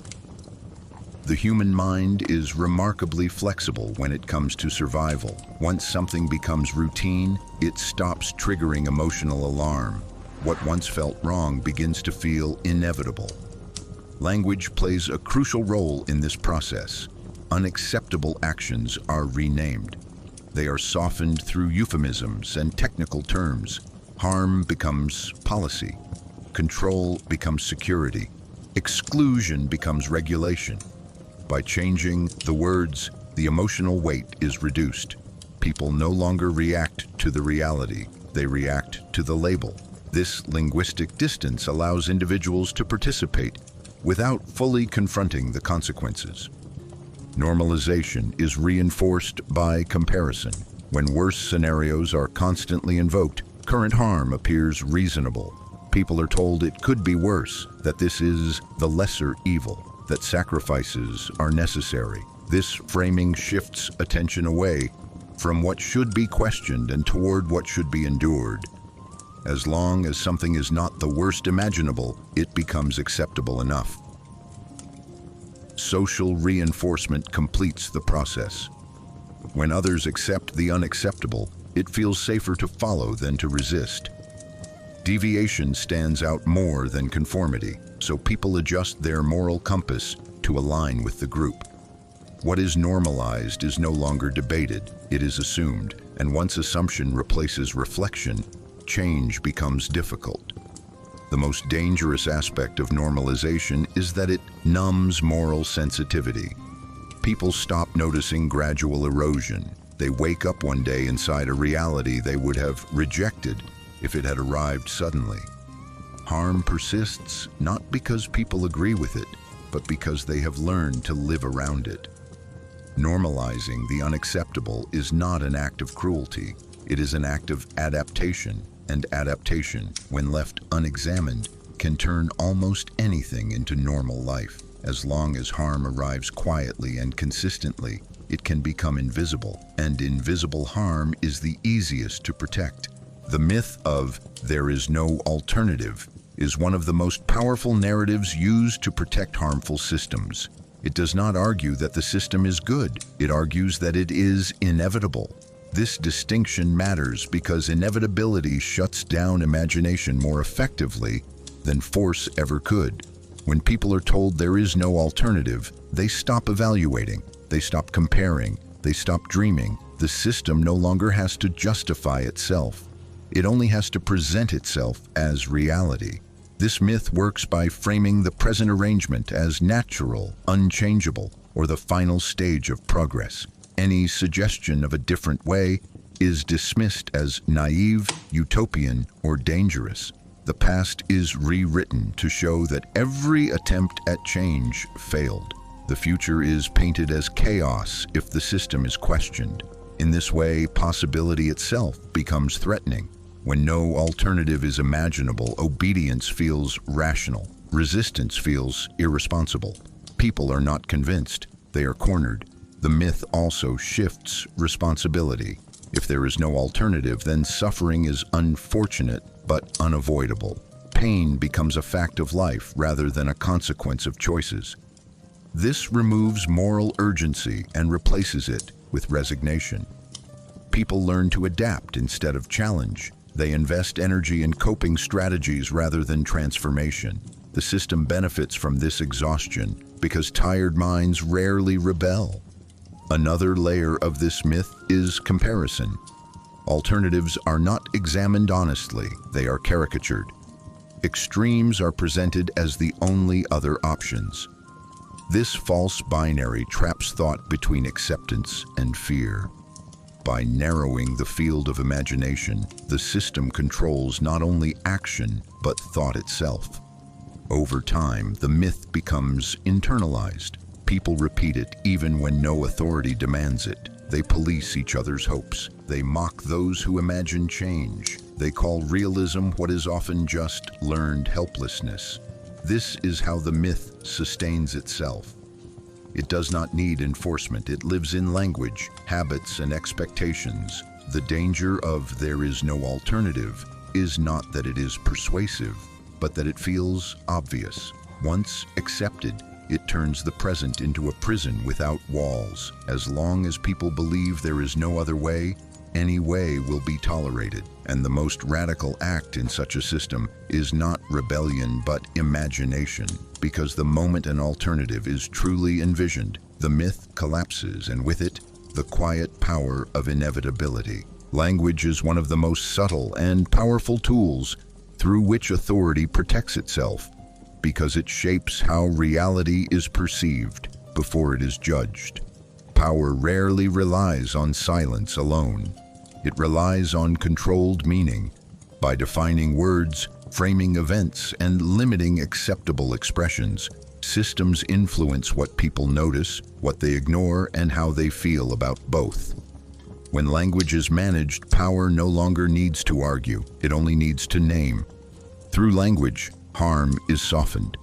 The human mind is remarkably flexible when it comes to survival. Once something becomes routine, it stops triggering emotional alarm. What once felt wrong begins to feel inevitable. Language plays a crucial role in this process. Unacceptable actions are renamed. They are softened through euphemisms and technical terms. Harm becomes policy. Control becomes security. Exclusion becomes regulation. By changing the words, the emotional weight is reduced. People no longer react to the reality, they react to the label. This linguistic distance allows individuals to participate without fully confronting the consequences. Normalization is reinforced by comparison. When worse scenarios are constantly invoked, current harm appears reasonable. People are told it could be worse, that this is the lesser evil, that sacrifices are necessary. This framing shifts attention away from what should be questioned and toward what should be endured. As long as something is not the worst imaginable, it becomes acceptable enough. Social reinforcement completes the process. When others accept the unacceptable, it feels safer to follow than to resist. Deviation stands out more than conformity, so people adjust their moral compass to align with the group. What is normalized is no longer debated, it is assumed, and once assumption replaces reflection, change becomes difficult. The most dangerous aspect of normalization is that it numbs moral sensitivity. People stop noticing gradual erosion. They wake up one day inside a reality they would have rejected if it had arrived suddenly. Harm persists not because people agree with it, but because they have learned to live around it. Normalizing the unacceptable is not an act of cruelty, it is an act of adaptation, and adaptation, when left unexamined, can turn almost anything into normal life. As long as harm arrives quietly and consistently, it can become invisible, and invisible harm is the easiest to protect. The myth of "there is no alternative" is one of the most powerful narratives used to protect harmful systems. It does not argue that the system is good, it argues that it is inevitable. This distinction matters because inevitability shuts down imagination more effectively than force ever could. When people are told there is no alternative, they stop evaluating, they stop comparing, they stop dreaming. The system no longer has to justify itself. It only has to present itself as reality. This myth works by framing the present arrangement as natural, unchangeable, or the final stage of progress. Any suggestion of a different way is dismissed as naive, utopian, or dangerous. The past is rewritten to show that every attempt at change failed. The future is painted as chaos if the system is questioned. In this way, possibility itself becomes threatening. When no alternative is imaginable, obedience feels rational. Resistance feels irresponsible. People are not convinced, they are cornered. The myth also shifts responsibility. If there is no alternative, then suffering is unfortunate but unavoidable. Pain becomes a fact of life rather than a consequence of choices. This removes moral urgency and replaces it with resignation. People learn to adapt instead of challenge. They invest energy in coping strategies rather than transformation. The system benefits from this exhaustion because tired minds rarely rebel. Another layer of this myth is comparison. Alternatives are not examined honestly, they are caricatured. Extremes are presented as the only other options. This false binary traps thought between acceptance and fear. By narrowing the field of imagination, the system controls not only action, but thought itself. Over time, the myth becomes internalized. People repeat it even when no authority demands it. They police each other's hopes. They mock those who imagine change. They call realism what is often just learned helplessness. This is how the myth sustains itself. It does not need enforcement. It lives in language, habits, and expectations. The danger of "there is no alternative" is not that it is persuasive, but that it feels obvious. Once accepted, it turns the present into a prison without walls. As long as people believe there is no other way, any way will be tolerated. And the most radical act in such a system is not rebellion but imagination. Because the moment an alternative is truly envisioned, the myth collapses, and with it, the quiet power of inevitability. Language is one of the most subtle and powerful tools through which authority protects itself, because it shapes how reality is perceived before it is judged. Power rarely relies on silence alone. It relies on controlled meaning. By defining words, framing events, and limiting acceptable expressions, systems influence what people notice, what they ignore, and how they feel about both. When language is managed, power no longer needs to argue. It only needs to name. Through language, harm is softened.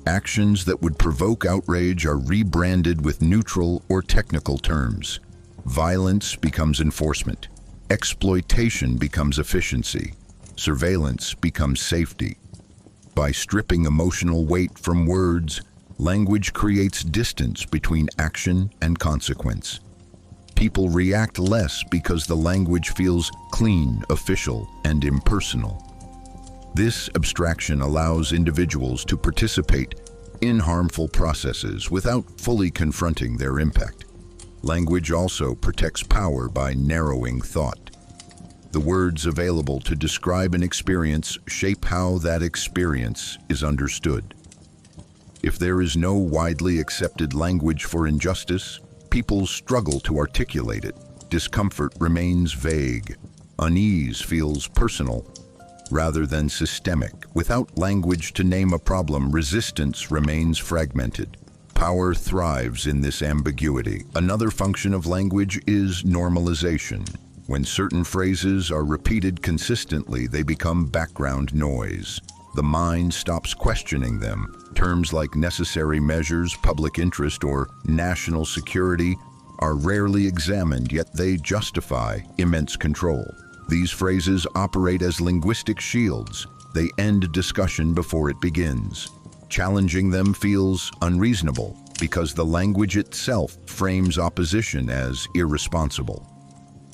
Actions that would provoke outrage are rebranded with neutral or technical terms. Violence becomes enforcement. Exploitation becomes efficiency. Surveillance becomes safety. By stripping emotional weight from words, language creates distance between action and consequence. People react less because the language feels clean, official, and impersonal. This abstraction allows individuals to participate in harmful processes without fully confronting their impact. Language also protects power by narrowing thought. The words available to describe an experience shape how that experience is understood. If there is no widely accepted language for injustice, people struggle to articulate it. Discomfort remains vague. Unease feels personal rather than systemic. Without language to name a problem, resistance remains fragmented. Power thrives in this ambiguity. Another function of language is normalization. When certain phrases are repeated consistently, they become background noise. The mind stops questioning them. Terms like necessary measures, public interest, or national security are rarely examined, yet they justify immense control. These phrases operate as linguistic shields. They end discussion before it begins. Challenging them feels unreasonable because the language itself frames opposition as irresponsible.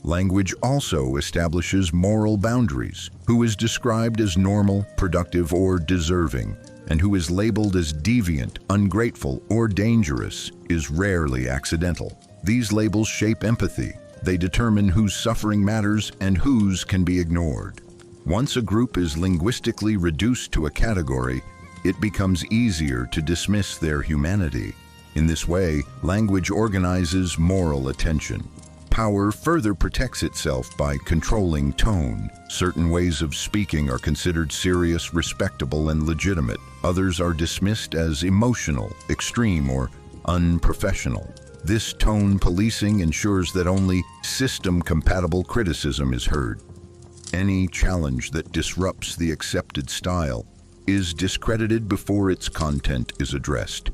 Language also establishes moral boundaries. Who is described as normal, productive, or deserving, and who is labeled as deviant, ungrateful, or dangerous is rarely accidental. These labels shape empathy. They determine whose suffering matters and whose can be ignored. Once a group is linguistically reduced to a category, it becomes easier to dismiss their humanity. In this way, language organizes moral attention. Power further protects itself by controlling tone. Certain ways of speaking are considered serious, respectable, and legitimate. Others are dismissed as emotional, extreme, or unprofessional. This tone policing ensures that only system-compatible criticism is heard. Any challenge that disrupts the accepted style is discredited before its content is addressed.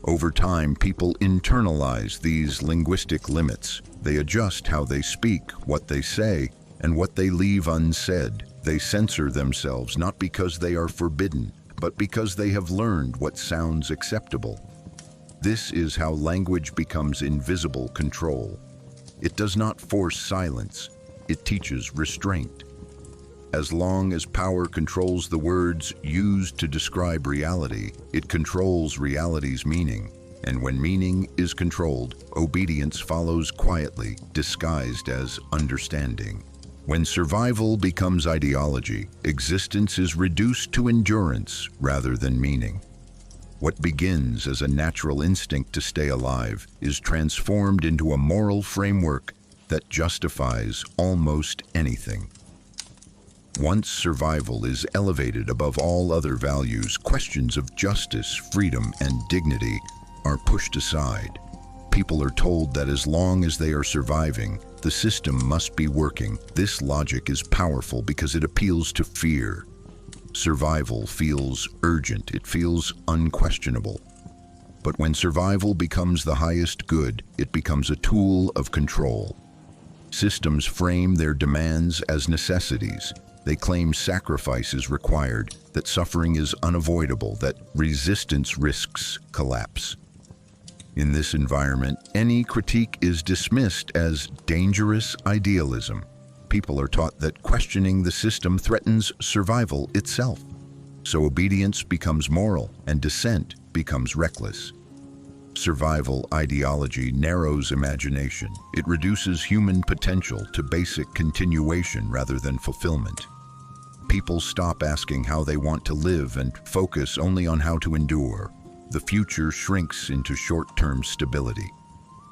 Over time, people internalize these linguistic limits. They adjust how they speak, what they say, and what they leave unsaid. They censor themselves not because they are forbidden, but because they have learned what sounds acceptable. This is how language becomes invisible control. It does not force silence. It teaches restraint. As long as power controls the words used to describe reality, it controls reality's meaning. And when meaning is controlled, obedience follows quietly, disguised as understanding. When survival becomes ideology, existence is reduced to endurance rather than meaning. What begins as a natural instinct to stay alive is transformed into a moral framework that justifies almost anything. Once survival is elevated above all other values, questions of justice, freedom, and dignity are pushed aside. People are told that as long as they are surviving, the system must be working. This logic is powerful because it appeals to fear. Survival feels urgent, it feels unquestionable. But when survival becomes the highest good, it becomes a tool of control. Systems frame their demands as necessities. They claim sacrifice is required, that suffering is unavoidable, that resistance risks collapse. In this environment, any critique is dismissed as dangerous idealism. People are taught that questioning the system threatens survival itself. So obedience becomes moral and dissent becomes reckless. Survival ideology narrows imagination. It reduces human potential to basic continuation rather than fulfillment. People stop asking how they want to live and focus only on how to endure. The future shrinks into short-term stability.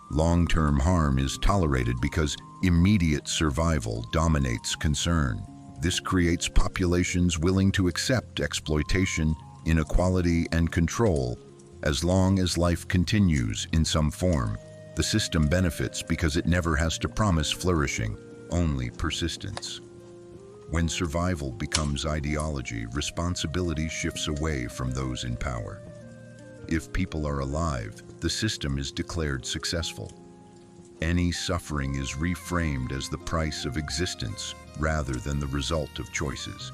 Long-term harm is tolerated because immediate survival dominates concern. This creates populations willing to accept exploitation, inequality, and control. As long as life continues in some form, the system benefits because it never has to promise flourishing, only persistence. When survival becomes ideology, responsibility shifts away from those in power. If people are alive, the system is declared successful. Any suffering is reframed as the price of existence rather than the result of choices.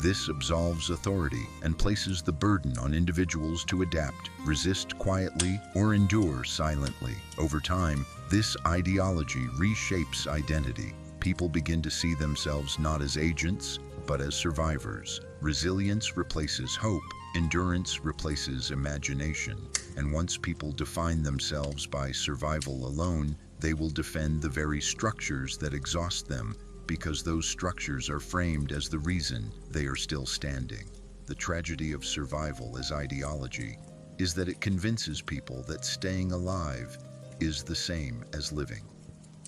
This absolves authority and places the burden on individuals to adapt, resist quietly, or endure silently. Over time, this ideology reshapes identity. People begin to see themselves not as agents, but as survivors. Resilience replaces hope, endurance replaces imagination, and once people define themselves by survival alone, they will defend the very structures that exhaust them, because those structures are framed as the reason they are still standing. The tragedy of survival as ideology is that it convinces people that staying alive is the same as living.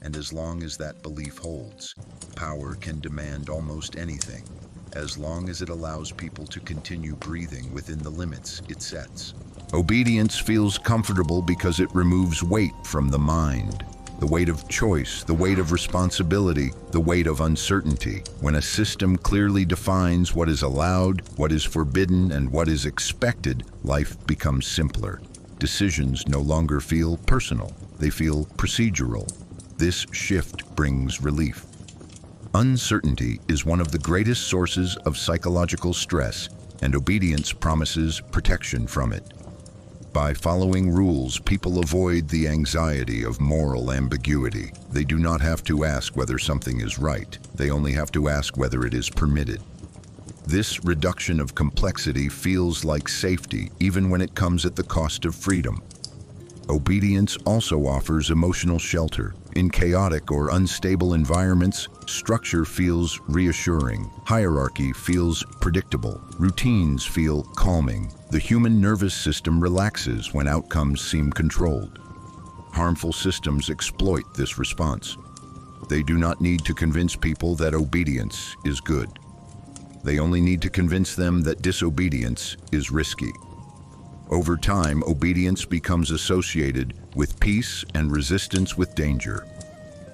And as long as that belief holds, power can demand almost anything, as long as it allows people to continue breathing within the limits it sets. Obedience feels comfortable because it removes weight from the mind. The weight of choice, the weight of responsibility, the weight of uncertainty. When a system clearly defines what is allowed, what is forbidden, and what is expected, life becomes simpler. Decisions no longer feel personal, they feel procedural. This shift brings relief. Uncertainty is one of the greatest sources of psychological stress, and obedience promises protection from it. By following rules, people avoid the anxiety of moral ambiguity. They do not have to ask whether something is right. They only have to ask whether it is permitted. This reduction of complexity feels like safety, even when it comes at the cost of freedom. Obedience also offers emotional shelter. In chaotic or unstable environments, structure feels reassuring. Hierarchy feels predictable. Routines feel calming. The human nervous system relaxes when outcomes seem controlled. Harmful systems exploit this response. They do not need to convince people that obedience is good. They only need to convince them that disobedience is risky. Over time, obedience becomes associated with peace and resistance with danger.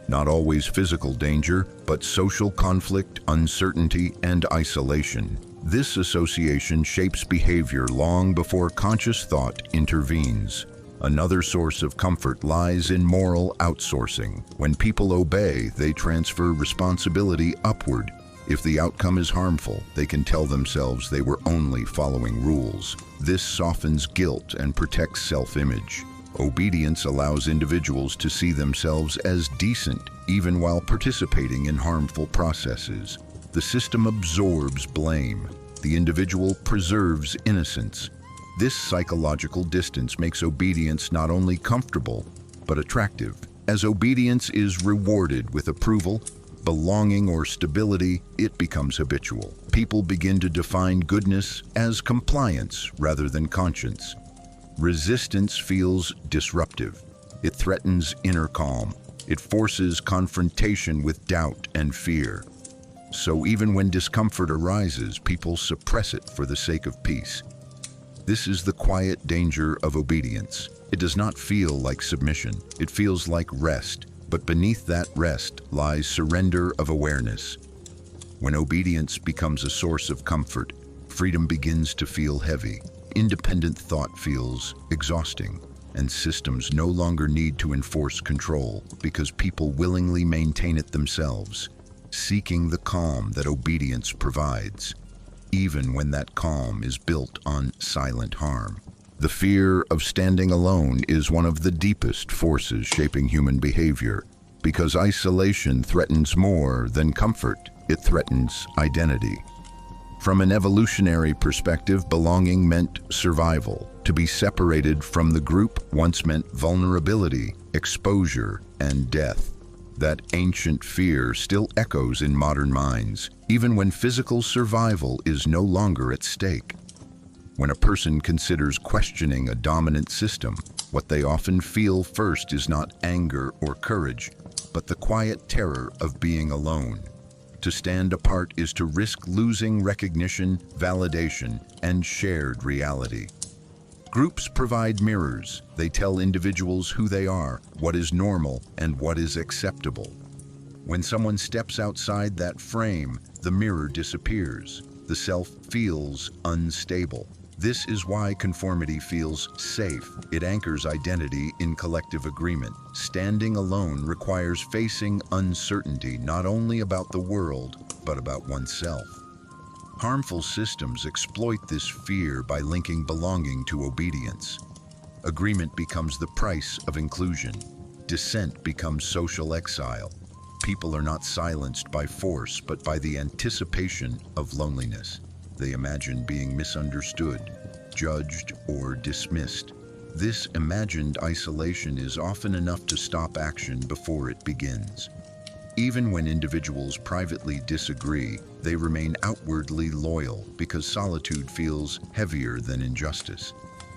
Not always physical danger, but social conflict, uncertainty, and isolation. This association shapes behavior long before conscious thought intervenes. Another source of comfort lies in moral outsourcing. When people obey, they transfer responsibility upward. If the outcome is harmful, they can tell themselves they were only following rules. This softens guilt and protects self-image. Obedience allows individuals to see themselves as decent, even while participating in harmful processes. The system absorbs blame. The individual preserves innocence. This psychological distance makes obedience not only comfortable, but attractive. As obedience is rewarded with approval, belonging, or stability, it becomes habitual. People begin to define goodness as compliance rather than conscience. Resistance feels disruptive. It threatens inner calm. It forces confrontation with doubt and fear. So even when discomfort arises, people suppress it for the sake of peace. This is the quiet danger of obedience. It does not feel like submission. It feels like rest, but beneath that rest lies surrender of awareness. When obedience becomes a source of comfort, freedom begins to feel heavy. Independent thought feels exhausting, and systems no longer need to enforce control because people willingly maintain it themselves, seeking the calm that obedience provides, even when that calm is built on silent harm. The fear of standing alone is one of the deepest forces shaping human behavior, because isolation threatens more than comfort. It threatens identity. From an evolutionary perspective, belonging meant survival. To be separated from the group once meant vulnerability, exposure, and death. That ancient fear still echoes in modern minds, even when physical survival is no longer at stake. When a person considers questioning a dominant system, what they often feel first is not anger or courage, but the quiet terror of being alone. To stand apart is to risk losing recognition, validation, and shared reality. Groups provide mirrors. They tell individuals who they are, what is normal, and what is acceptable. When someone steps outside that frame, the mirror disappears. The self feels unstable. This is why conformity feels safe. It anchors identity in collective agreement. Standing alone requires facing uncertainty, not only about the world, but about oneself. Harmful systems exploit this fear by linking belonging to obedience. Agreement becomes the price of inclusion. Dissent becomes social exile. People are not silenced by force, but by the anticipation of loneliness. They imagine being misunderstood, judged, or dismissed. This imagined isolation is often enough to stop action before it begins. Even when individuals privately disagree, they remain outwardly loyal because solitude feels heavier than injustice.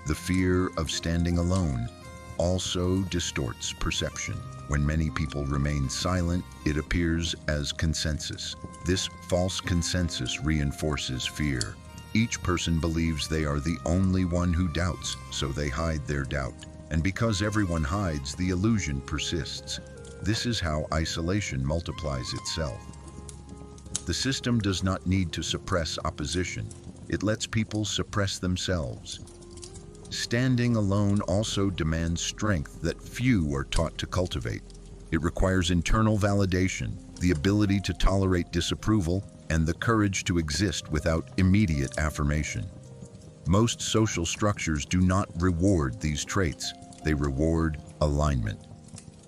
The fear of standing alone also distorts perception. When many people remain silent, it appears as consensus. This false consensus reinforces fear. Each person believes they are the only one who doubts, so they hide their doubt. And because everyone hides, the illusion persists. This is how isolation multiplies itself. The system does not need to suppress opposition. It lets people suppress themselves. Standing alone also demands strength that few are taught to cultivate. It requires internal validation, the ability to tolerate disapproval, and the courage to exist without immediate affirmation. Most social structures do not reward these traits. They reward alignment.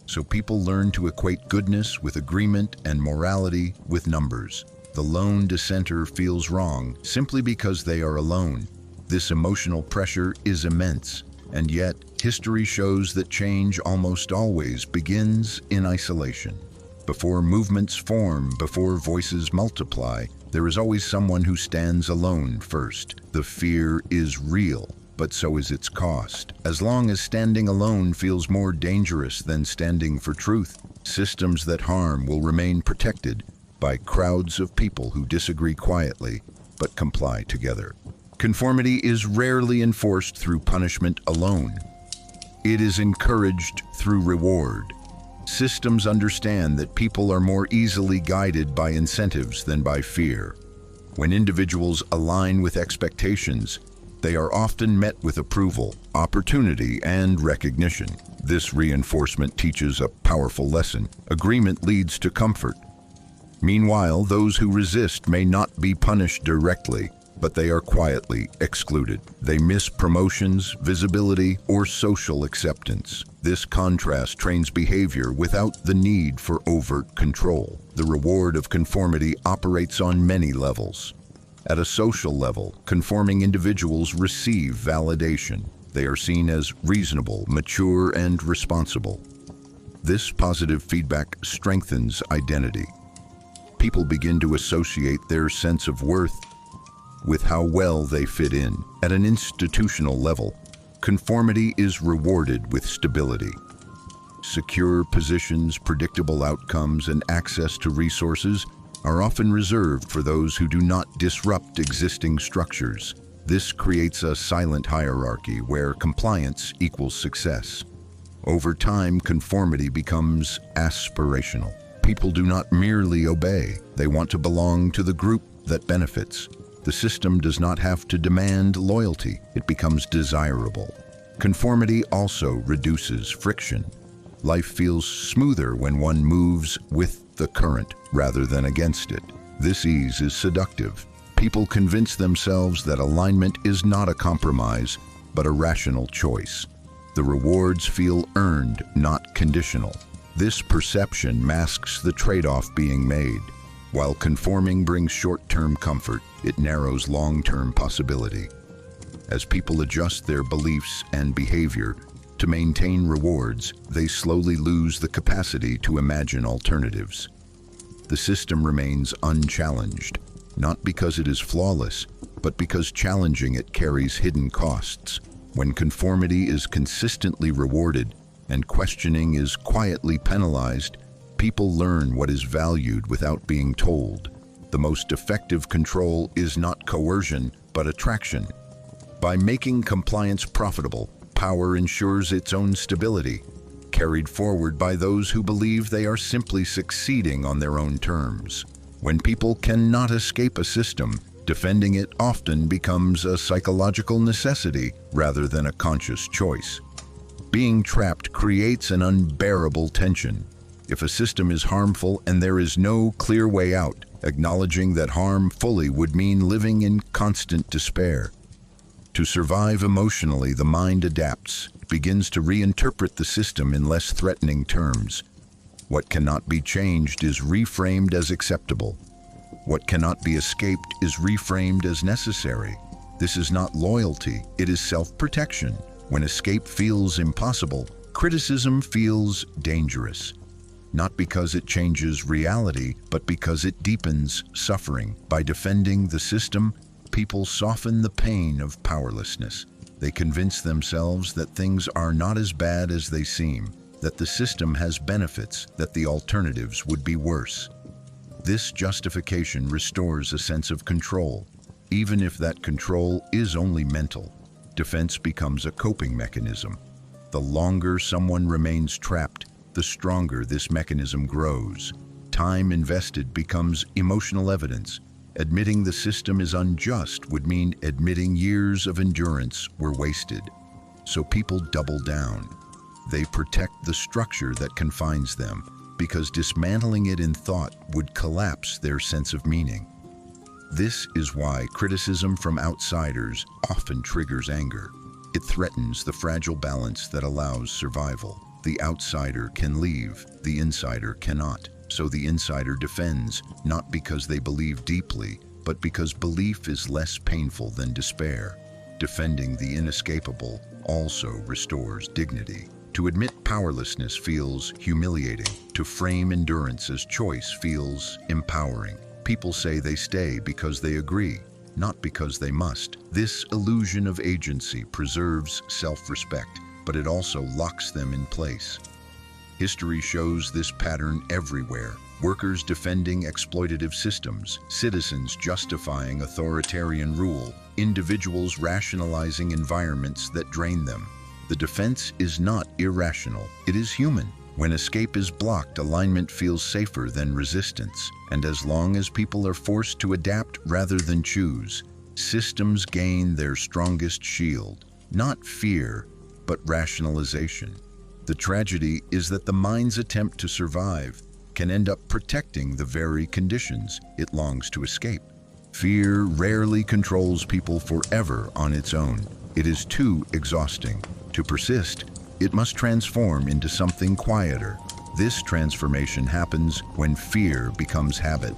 So people learn to equate goodness with agreement and morality with numbers. The lone dissenter feels wrong simply because they are alone. This emotional pressure is immense, and yet history shows that change almost always begins in isolation. Before movements form, before voices multiply, there is always someone who stands alone first. The fear is real, but so is its cost. As long as standing alone feels more dangerous than standing for truth, systems that harm will remain protected by crowds of people who disagree quietly but comply together. Conformity is rarely enforced through punishment alone. It is encouraged through reward. Systems understand that people are more easily guided by incentives than by fear. When individuals align with expectations, they are often met with approval, opportunity, and recognition. This reinforcement teaches a powerful lesson. Agreement leads to comfort. Meanwhile, those who resist may not be punished directly, but they are quietly excluded. They miss promotions, visibility, or social acceptance. This contrast trains behavior without the need for overt control. The reward of conformity operates on many levels. At a social level, conforming individuals receive validation. They are seen as reasonable, mature, and responsible. This positive feedback strengthens identity. People begin to associate their sense of worth with how well they fit in. At an institutional level, conformity is rewarded with stability. Secure positions, predictable outcomes, and access to resources are often reserved for those who do not disrupt existing structures. This creates a silent hierarchy where compliance equals success. Over time, conformity becomes aspirational. People do not merely obey, they want to belong to the group that benefits. The system does not have to demand loyalty, it becomes desirable. Conformity also reduces friction. Life feels smoother when one moves with the current rather than against it. This ease is seductive. People convince themselves that alignment is not a compromise, but a rational choice. The rewards feel earned, not conditional. This perception masks the trade-off being made. While conforming brings short-term comfort, it narrows long-term possibility. As people adjust their beliefs and behavior to maintain rewards, they slowly lose the capacity to imagine alternatives. The system remains unchallenged, not because it is flawless, but because challenging it carries hidden costs. When conformity is consistently rewarded and questioning is quietly penalized, people learn what is valued without being told. The most effective control is not coercion, but attraction. By making compliance profitable, power ensures its own stability, carried forward by those who believe they are simply succeeding on their own terms. When people cannot escape a system, defending it often becomes a psychological necessity rather than a conscious choice. Being trapped creates an unbearable tension. If a system is harmful and there is no clear way out, acknowledging that harm fully would mean living in constant despair. To survive emotionally, the mind adapts, begins to reinterpret the system in less threatening terms. What cannot be changed is reframed as acceptable. What cannot be escaped is reframed as necessary. This is not loyalty, it is self-protection. When escape feels impossible, criticism feels dangerous. Not because it changes reality, but because it deepens suffering. By defending the system, people soften the pain of powerlessness. They convince themselves that things are not as bad as they seem, that the system has benefits, that the alternatives would be worse. This justification restores a sense of control. Even if that control is only mental, defense becomes a coping mechanism. The longer someone remains trapped, the stronger this mechanism grows. Time invested becomes emotional evidence. Admitting the system is unjust would mean admitting years of endurance were wasted. So people double down. They protect the structure that confines them, because dismantling it in thought would collapse their sense of meaning. This is why criticism from outsiders often triggers anger. It threatens the fragile balance that allows survival. The outsider can leave, the insider cannot. So the insider defends, not because they believe deeply, but because belief is less painful than despair. Defending the inescapable also restores dignity. To admit powerlessness feels humiliating. To frame endurance as choice feels empowering. People say they stay because they agree, not because they must. This illusion of agency preserves self-respect, but it also locks them in place. History shows this pattern everywhere. Workers defending exploitative systems, citizens justifying authoritarian rule, individuals rationalizing environments that drain them. The defense is not irrational, it is human. When escape is blocked, alignment feels safer than resistance. And as long as people are forced to adapt rather than choose, systems gain their strongest shield. Not fear, but rationalization. The tragedy is that the mind's attempt to survive can end up protecting the very conditions it longs to escape. Fear rarely controls people forever on its own. It is too exhausting. To persist, it must transform into something quieter. This transformation happens when fear becomes habit.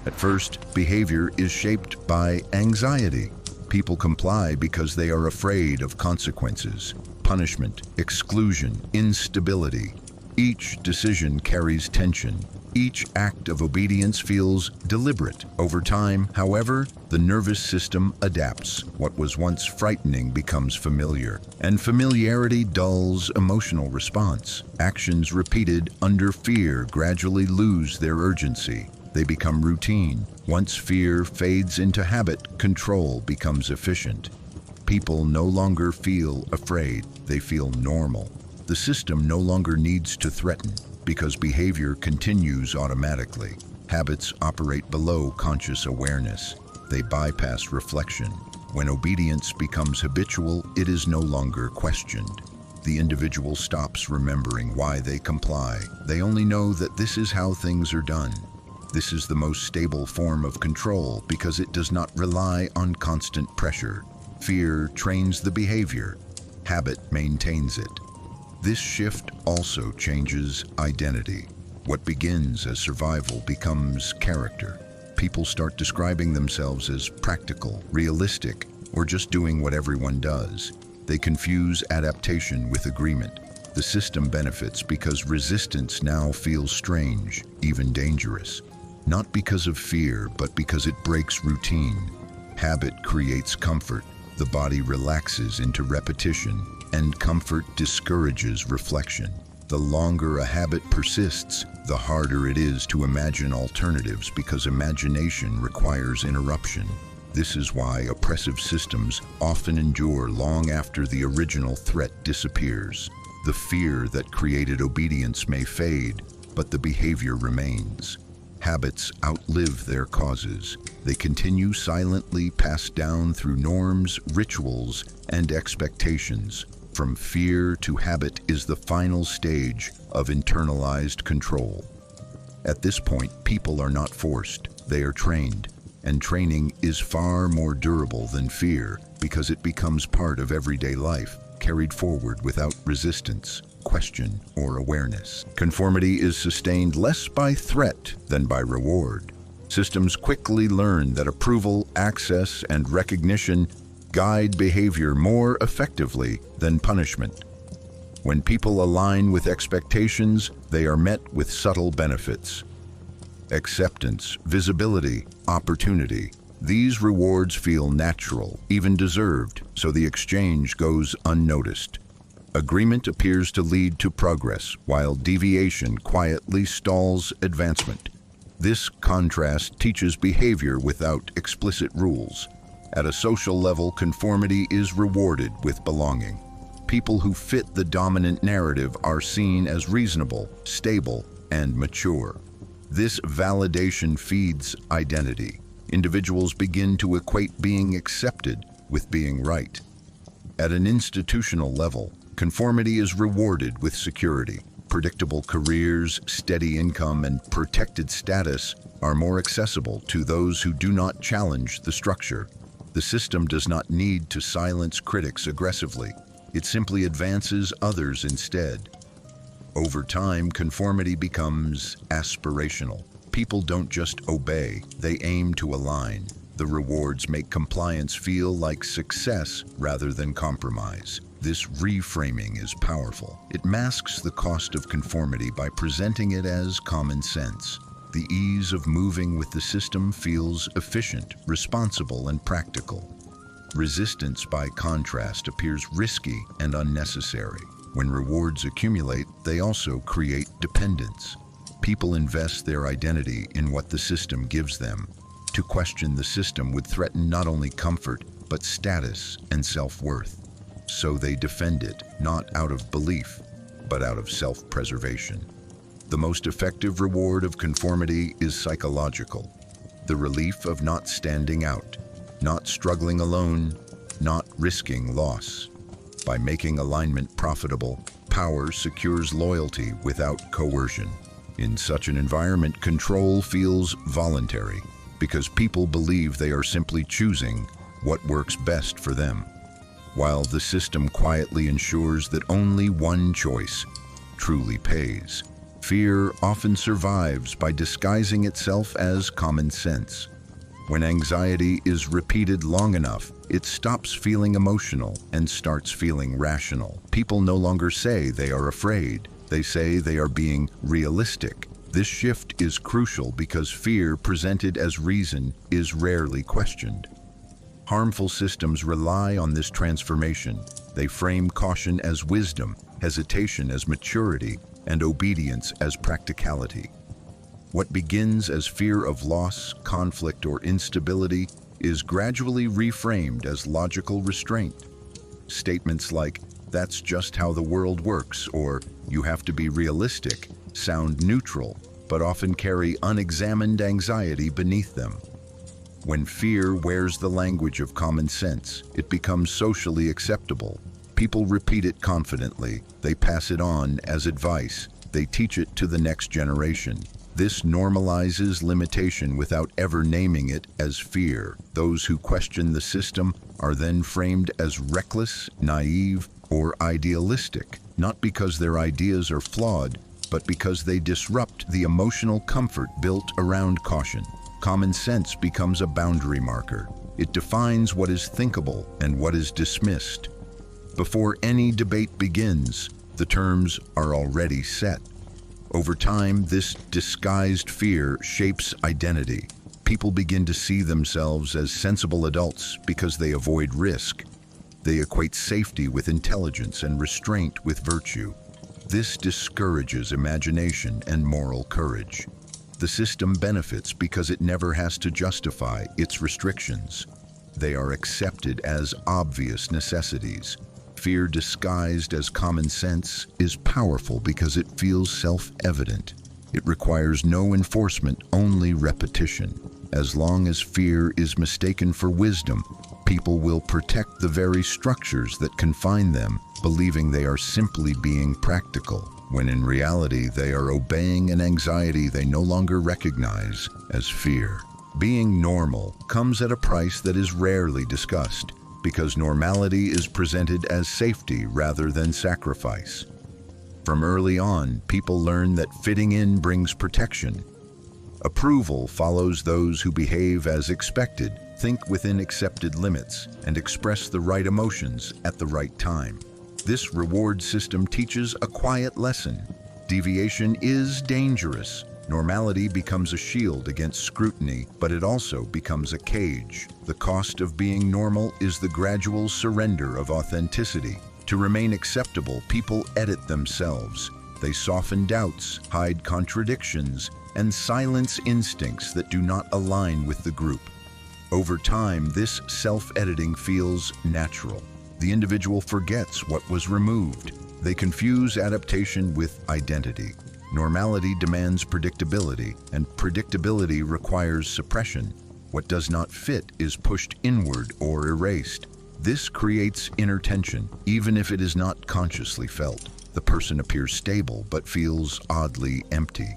At first, behavior is shaped by anxiety. People comply because they are afraid of consequences, punishment, exclusion, instability. Each decision carries tension. Each act of obedience feels deliberate. Over time, however, the nervous system adapts. What was once frightening becomes familiar, and familiarity dulls emotional response. Actions repeated under fear gradually lose their urgency. They become routine. Once fear fades into habit, control becomes efficient. People no longer feel afraid, they feel normal. The system no longer needs to threaten because behavior continues automatically. Habits operate below conscious awareness. They bypass reflection. When obedience becomes habitual, it is no longer questioned. The individual stops remembering why they comply. They only know that this is how things are done. This is the most stable form of control because it does not rely on constant pressure. Fear trains the behavior. Habit maintains it. This shift also changes identity. What begins as survival becomes character. People start describing themselves as practical, realistic, or just doing what everyone does. They confuse adaptation with agreement. The system benefits because resistance now feels strange, even dangerous. Not because of fear, but because it breaks routine. Habit creates comfort. The body relaxes into repetition, and comfort discourages reflection. The longer a habit persists, the harder it is to imagine alternatives because imagination requires interruption. This is why oppressive systems often endure long after the original threat disappears. The fear that created obedience may fade, but the behavior remains. Habits outlive their causes. They continue silently passed down through norms, rituals, and expectations. From fear to habit is the final stage of internalized control. At this point, people are not forced, they are trained. And training is far more durable than fear because it becomes part of everyday life, carried forward without resistance, question, or awareness. Conformity is sustained less by threat than by reward. Systems quickly learn that approval, access, and recognition guide behavior more effectively than punishment. When people align with expectations, they are met with subtle benefits. Acceptance, visibility, opportunity. These rewards feel natural, even deserved, so the exchange goes unnoticed. Agreement appears to lead to progress, while deviation quietly stalls advancement. This contrast teaches behavior without explicit rules. At a social level, conformity is rewarded with belonging. People who fit the dominant narrative are seen as reasonable, stable, and mature. This validation feeds identity. Individuals begin to equate being accepted with being right. At an institutional level, conformity is rewarded with security. Predictable careers, steady income, and protected status are more accessible to those who do not challenge the structure. The system does not need to silence critics aggressively. It simply advances others instead. Over time, conformity becomes aspirational. People don't just obey, they aim to align. The rewards make compliance feel like success rather than compromise. This reframing is powerful. It masks the cost of conformity by presenting it as common sense. The ease of moving with the system feels efficient, responsible, and practical. Resistance, by contrast, appears risky and unnecessary. When rewards accumulate, they also create dependence. People invest their identity in what the system gives them. To question the system would threaten not only comfort, but status and self-worth. So they defend it, not out of belief, but out of self-preservation. The most effective reward of conformity is psychological. The relief of not standing out, not struggling alone, not risking loss. By making alignment profitable, power secures loyalty without coercion. In such an environment, control feels voluntary because people believe they are simply choosing what works best for them, while the system quietly ensures that only one choice truly pays. Fear often survives by disguising itself as common sense. When anxiety is repeated long enough, it stops feeling emotional and starts feeling rational. People no longer say they are afraid. They say they are being realistic. This shift is crucial because fear presented as reason is rarely questioned. Harmful systems rely on this transformation. They frame caution as wisdom, hesitation as maturity, and obedience as practicality. What begins as fear of loss, conflict, or instability is gradually reframed as logical restraint. Statements like, "That's just how the world works," or "You have to be realistic," sound neutral, but often carry unexamined anxiety beneath them. When fear wears the language of common sense, it becomes socially acceptable. People repeat it confidently, they pass it on as advice, they teach it to the next generation. This normalizes limitation without ever naming it as fear. Those who question the system are then framed as reckless, naive, or idealistic, not because their ideas are flawed, but because they disrupt the emotional comfort built around caution. Common sense becomes a boundary marker. It defines what is thinkable and what is dismissed. Before any debate begins, the terms are already set. Over time, this disguised fear shapes identity. People begin to see themselves as sensible adults because they avoid risk. They equate safety with intelligence and restraint with virtue. This discourages imagination and moral courage. The system benefits because it never has to justify its restrictions. They are accepted as obvious necessities. Fear disguised as common sense is powerful because it feels self-evident. It requires no enforcement, only repetition. As long as fear is mistaken for wisdom, people will protect the very structures that confine them, believing they are simply being practical, when in reality they are obeying an anxiety they no longer recognize as fear. Being normal comes at a price that is rarely discussed, because normality is presented as safety rather than sacrifice. From early on, people learn that fitting in brings protection. Approval follows those who behave as expected, think within accepted limits, and express the right emotions at the right time. This reward system teaches a quiet lesson. Deviation is dangerous. Normality becomes a shield against scrutiny, but it also becomes a cage. The cost of being normal is the gradual surrender of authenticity. To remain acceptable, people edit themselves. They soften doubts, hide contradictions, and silence instincts that do not align with the group. Over time, this self-editing feels natural. The individual forgets what was removed. They confuse adaptation with identity. Normality demands predictability, and predictability requires suppression. What does not fit is pushed inward or erased. This creates inner tension, even if it is not consciously felt. The person appears stable but feels oddly empty.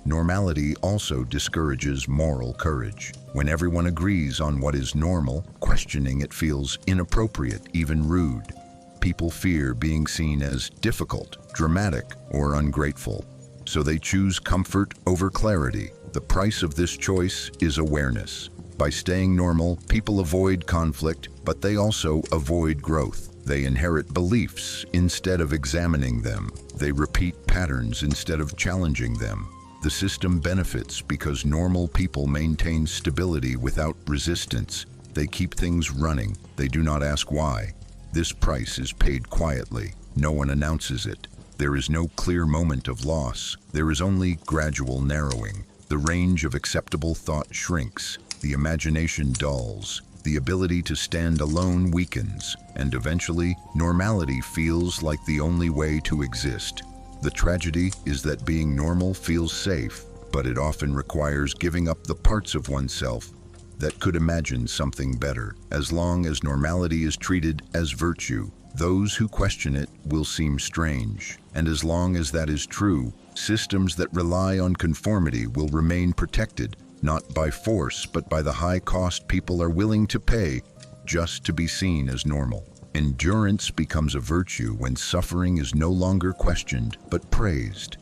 Normality also discourages moral courage. When everyone agrees on what is normal, questioning it feels inappropriate, even rude. People fear being seen as difficult, dramatic, or ungrateful. So they choose comfort over clarity. The price of this choice is awareness. By staying normal, people avoid conflict, but they also avoid growth. They inherit beliefs instead of examining them. They repeat patterns instead of challenging them. The system benefits because normal people maintain stability without resistance. They keep things running. They do not ask why. This price is paid quietly. No one announces it. There is no clear moment of loss. There is only gradual narrowing. The range of acceptable thought shrinks. The imagination dulls. The ability to stand alone weakens. And eventually, normality feels like the only way to exist. The tragedy is that being normal feels safe, but it often requires giving up the parts of oneself that could imagine something better. As long as normality is treated as virtue, those who question it will seem strange. And as long as that is true, systems that rely on conformity will remain protected, not by force, but by the high cost people are willing to pay just to be seen as normal. Endurance becomes a virtue when suffering is no longer questioned, but praised.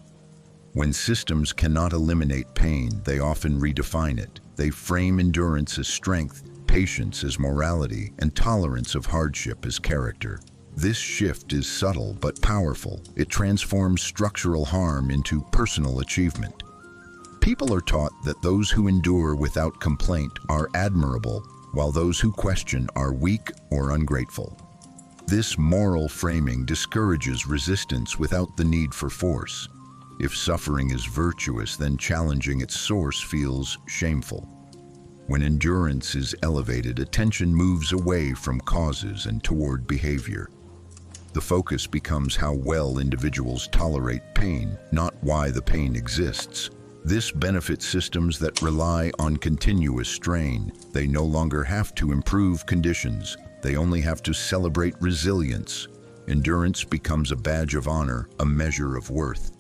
When systems cannot eliminate pain, they often redefine it. They frame endurance as strength, patience as morality, and tolerance of hardship as character. This shift is subtle but powerful. It transforms structural harm into personal achievement. People are taught that those who endure without complaint are admirable, while those who question are weak or ungrateful. This moral framing discourages resistance without the need for force. If suffering is virtuous, then challenging its source feels shameful. When endurance is elevated, attention moves away from causes and toward behavior. The focus becomes how well individuals tolerate pain, not why the pain exists. This benefits systems that rely on continuous strain. They no longer have to improve conditions. They only have to celebrate resilience. Endurance becomes a badge of honor, a measure of worth.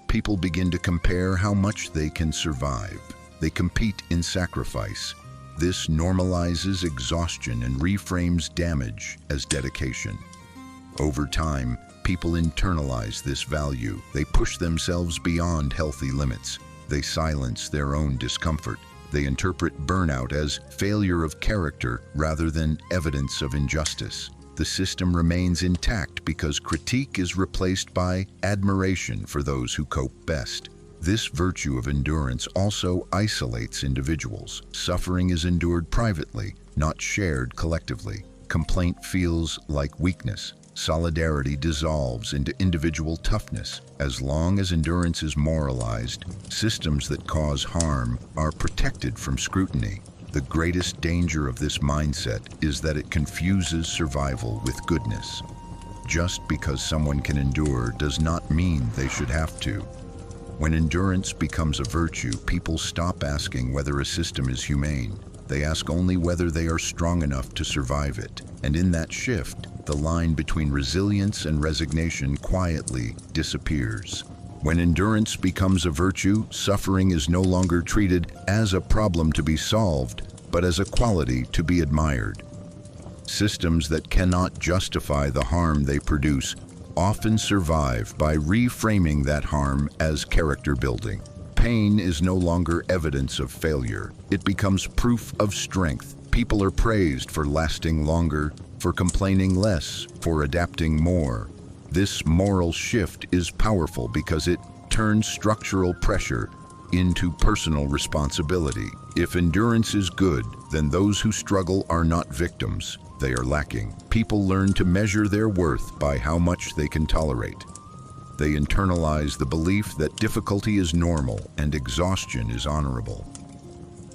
People begin to compare how much they can survive. They compete in sacrifice. This normalizes exhaustion and reframes damage as dedication. Over time, people internalize this value. They push themselves beyond healthy limits. They silence their own discomfort. They interpret burnout as failure of character rather than evidence of injustice. The system remains intact because critique is replaced by admiration for those who cope best. This virtue of endurance also isolates individuals. Suffering is endured privately, not shared collectively. Complaint feels like weakness. Solidarity dissolves into individual toughness. As long as endurance is moralized, systems that cause harm are protected from scrutiny. The greatest danger of this mindset is that it confuses survival with goodness. Just because someone can endure does not mean they should have to. When endurance becomes a virtue, people stop asking whether a system is humane. They ask only whether they are strong enough to survive it. And in that shift, the line between resilience and resignation quietly disappears. When endurance becomes a virtue, suffering is no longer treated as a problem to be solved, but as a quality to be admired. Systems that cannot justify the harm they produce often survive by reframing that harm as character building. Pain is no longer evidence of failure. It becomes proof of strength. People are praised for lasting longer, for complaining less, for adapting more. This moral shift is powerful because it turns structural pressure into personal responsibility. If endurance is good, then those who struggle are not victims. They are lacking. People learn to measure their worth by how much they can tolerate. They internalize the belief that difficulty is normal and exhaustion is honorable.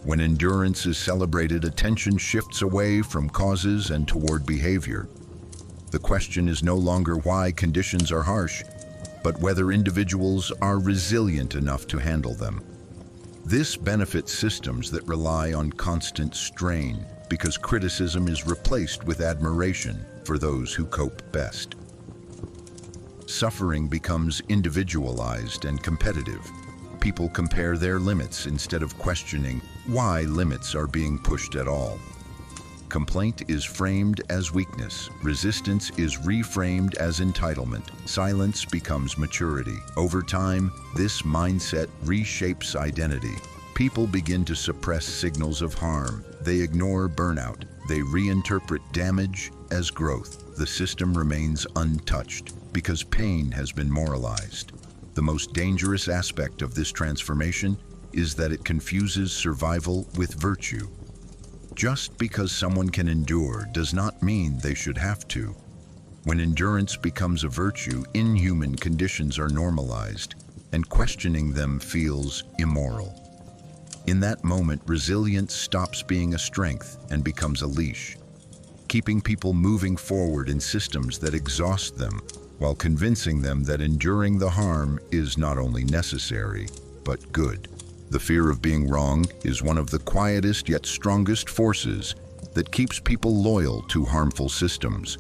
When endurance is celebrated, attention shifts away from causes and toward behavior. The question is no longer why conditions are harsh, but whether individuals are resilient enough to handle them. This benefits systems that rely on constant strain because criticism is replaced with admiration for those who cope best. Suffering becomes individualized and competitive. People compare their limits instead of questioning why limits are being pushed at all. Complaint is framed as weakness. Resistance is reframed as entitlement. Silence becomes maturity. Over time, this mindset reshapes identity. People begin to suppress signals of harm. They ignore burnout. They reinterpret damage as growth. The system remains untouched because pain has been moralized. The most dangerous aspect of this transformation is that it confuses survival with virtue. Just because someone can endure does not mean they should have to. When endurance becomes a virtue, inhuman conditions are normalized, and questioning them feels immoral. In that moment, resilience stops being a strength and becomes a leash, keeping people moving forward in systems that exhaust them, while convincing them that enduring the harm is not only necessary, but good. The fear of being wrong is one of the quietest yet strongest forces that keeps people loyal to harmful systems.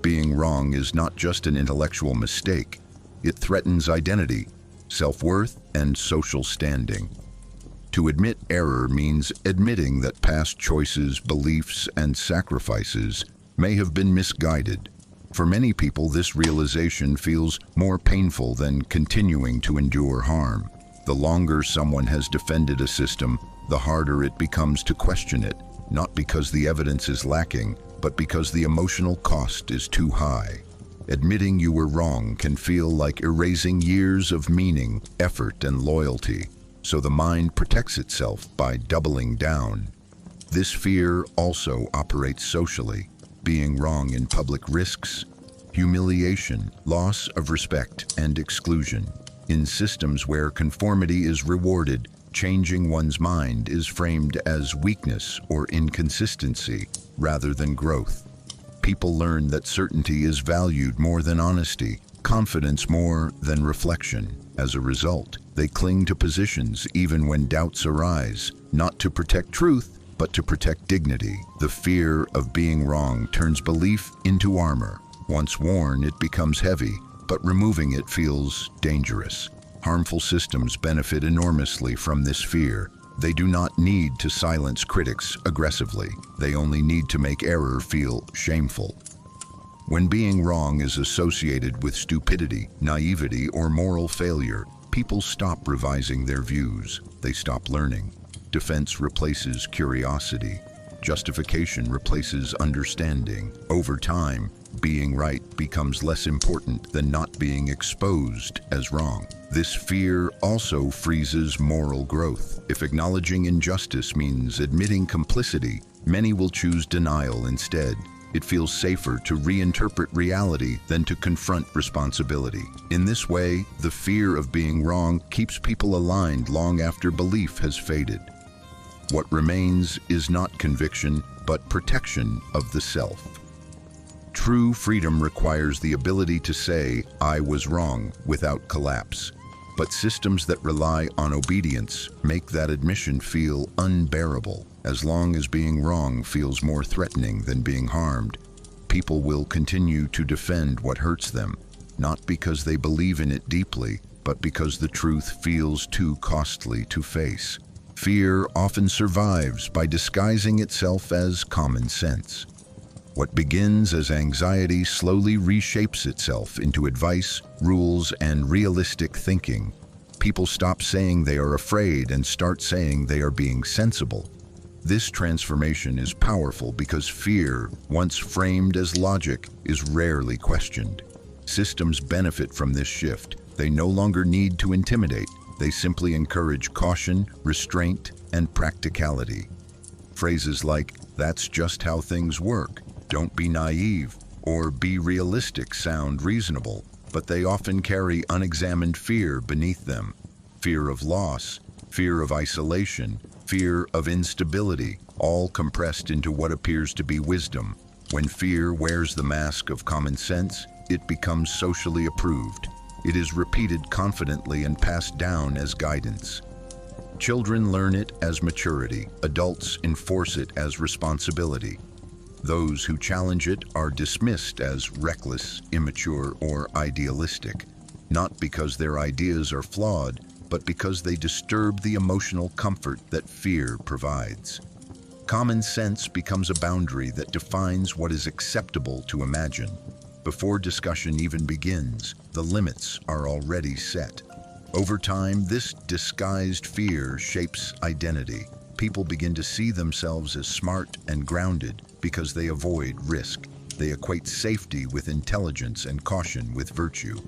Being wrong is not just an intellectual mistake. It threatens identity, self-worth, and social standing. To admit error means admitting that past choices, beliefs, and sacrifices may have been misguided. For many people, this realization feels more painful than continuing to endure harm. The longer someone has defended a system, the harder it becomes to question it, not because the evidence is lacking, but because the emotional cost is too high. Admitting you were wrong can feel like erasing years of meaning, effort, and loyalty, so the mind protects itself by doubling down. This fear also operates socially. Being wrong in public risks humiliation, loss of respect, and exclusion. In systems where conformity is rewarded, changing one's mind is framed as weakness or inconsistency rather than growth. People learn that certainty is valued more than honesty, confidence more than reflection. As a result, they cling to positions even when doubts arise, not to protect truth, but to protect dignity. The fear of being wrong turns belief into armor. Once worn, it becomes heavy, but removing it feels dangerous. Harmful systems benefit enormously from this fear. They do not need to silence critics aggressively. They only need to make error feel shameful. When being wrong is associated with stupidity, naivety, or moral failure, people stop revising their views. They stop learning. Defense replaces curiosity. Justification replaces understanding. Over time, being right becomes less important than not being exposed as wrong. This fear also freezes moral growth. If acknowledging injustice means admitting complicity, many will choose denial instead. It feels safer to reinterpret reality than to confront responsibility. In this way, the fear of being wrong keeps people aligned long after belief has faded. What remains is not conviction, but protection of the self. True freedom requires the ability to say, "I was wrong," without collapse. But systems that rely on obedience make that admission feel unbearable. As long as being wrong feels more threatening than being harmed, people will continue to defend what hurts them, not because they believe in it deeply, but because the truth feels too costly to face. Fear often survives by disguising itself as common sense. What begins as anxiety slowly reshapes itself into advice, rules, and realistic thinking. People stop saying they are afraid and start saying they are being sensible. This transformation is powerful because fear, once framed as logic, is rarely questioned. Systems benefit from this shift. They no longer need to intimidate. They simply encourage caution, restraint, and practicality. Phrases like, "That's just how things work," "Don't be naive," or "Be realistic" sound reasonable, but they often carry unexamined fear beneath them. Fear of loss, fear of isolation, fear of instability, all compressed into what appears to be wisdom. When fear wears the mask of common sense, it becomes socially approved. It is repeated confidently and passed down as guidance. Children learn it as maturity. Adults enforce it as responsibility. Those who challenge it are dismissed as reckless, immature, or idealistic, not because their ideas are flawed, but because they disturb the emotional comfort that fear provides. Common sense becomes a boundary that defines what is acceptable to imagine. Before discussion even begins, the limits are already set. Over time, this disguised fear shapes identity. People begin to see themselves as smart and grounded because they avoid risk. They equate safety with intelligence and caution with virtue.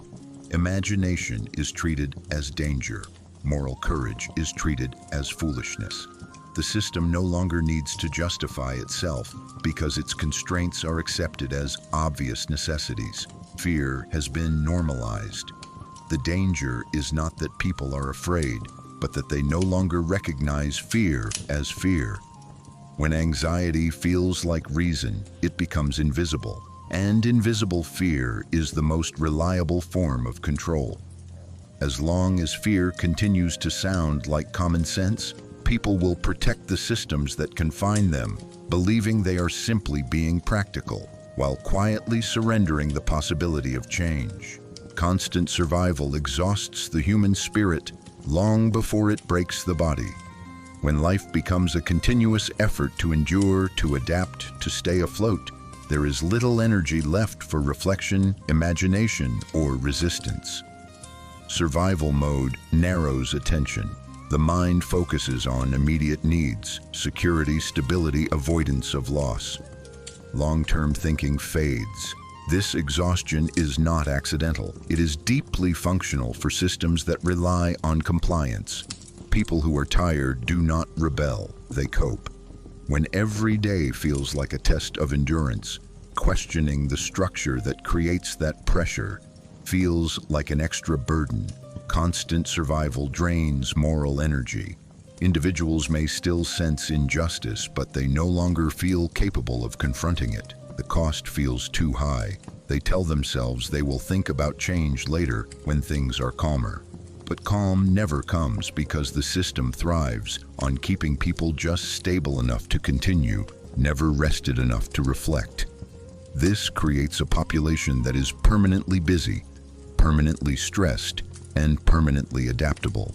Imagination is treated as danger. Moral courage is treated as foolishness. The system no longer needs to justify itself because its constraints are accepted as obvious necessities. Fear has been normalized. The danger is not that people are afraid, but that they no longer recognize fear as fear. When anxiety feels like reason, it becomes invisible, and invisible fear is the most reliable form of control. As long as fear continues to sound like common sense, people will protect the systems that confine them, believing they are simply being practical, while quietly surrendering the possibility of change. Constant survival exhausts the human spirit long before it breaks the body. When life becomes a continuous effort to endure, to adapt, to stay afloat, there is little energy left for reflection, imagination, or resistance. Survival mode narrows attention. The mind focuses on immediate needs, security, stability, avoidance of loss. Long-term thinking fades. This exhaustion is not accidental. It is deeply functional for systems that rely on compliance. People who are tired do not rebel, they cope. When every day feels like a test of endurance, questioning the structure that creates that pressure feels like an extra burden. Constant survival drains moral energy. Individuals may still sense injustice, but they no longer feel capable of confronting it. The cost feels too high. They tell themselves they will think about change later when things are calmer. But calm never comes because the system thrives on keeping people just stable enough to continue, never rested enough to reflect. This creates a population that is permanently busy, permanently stressed, and permanently adaptable.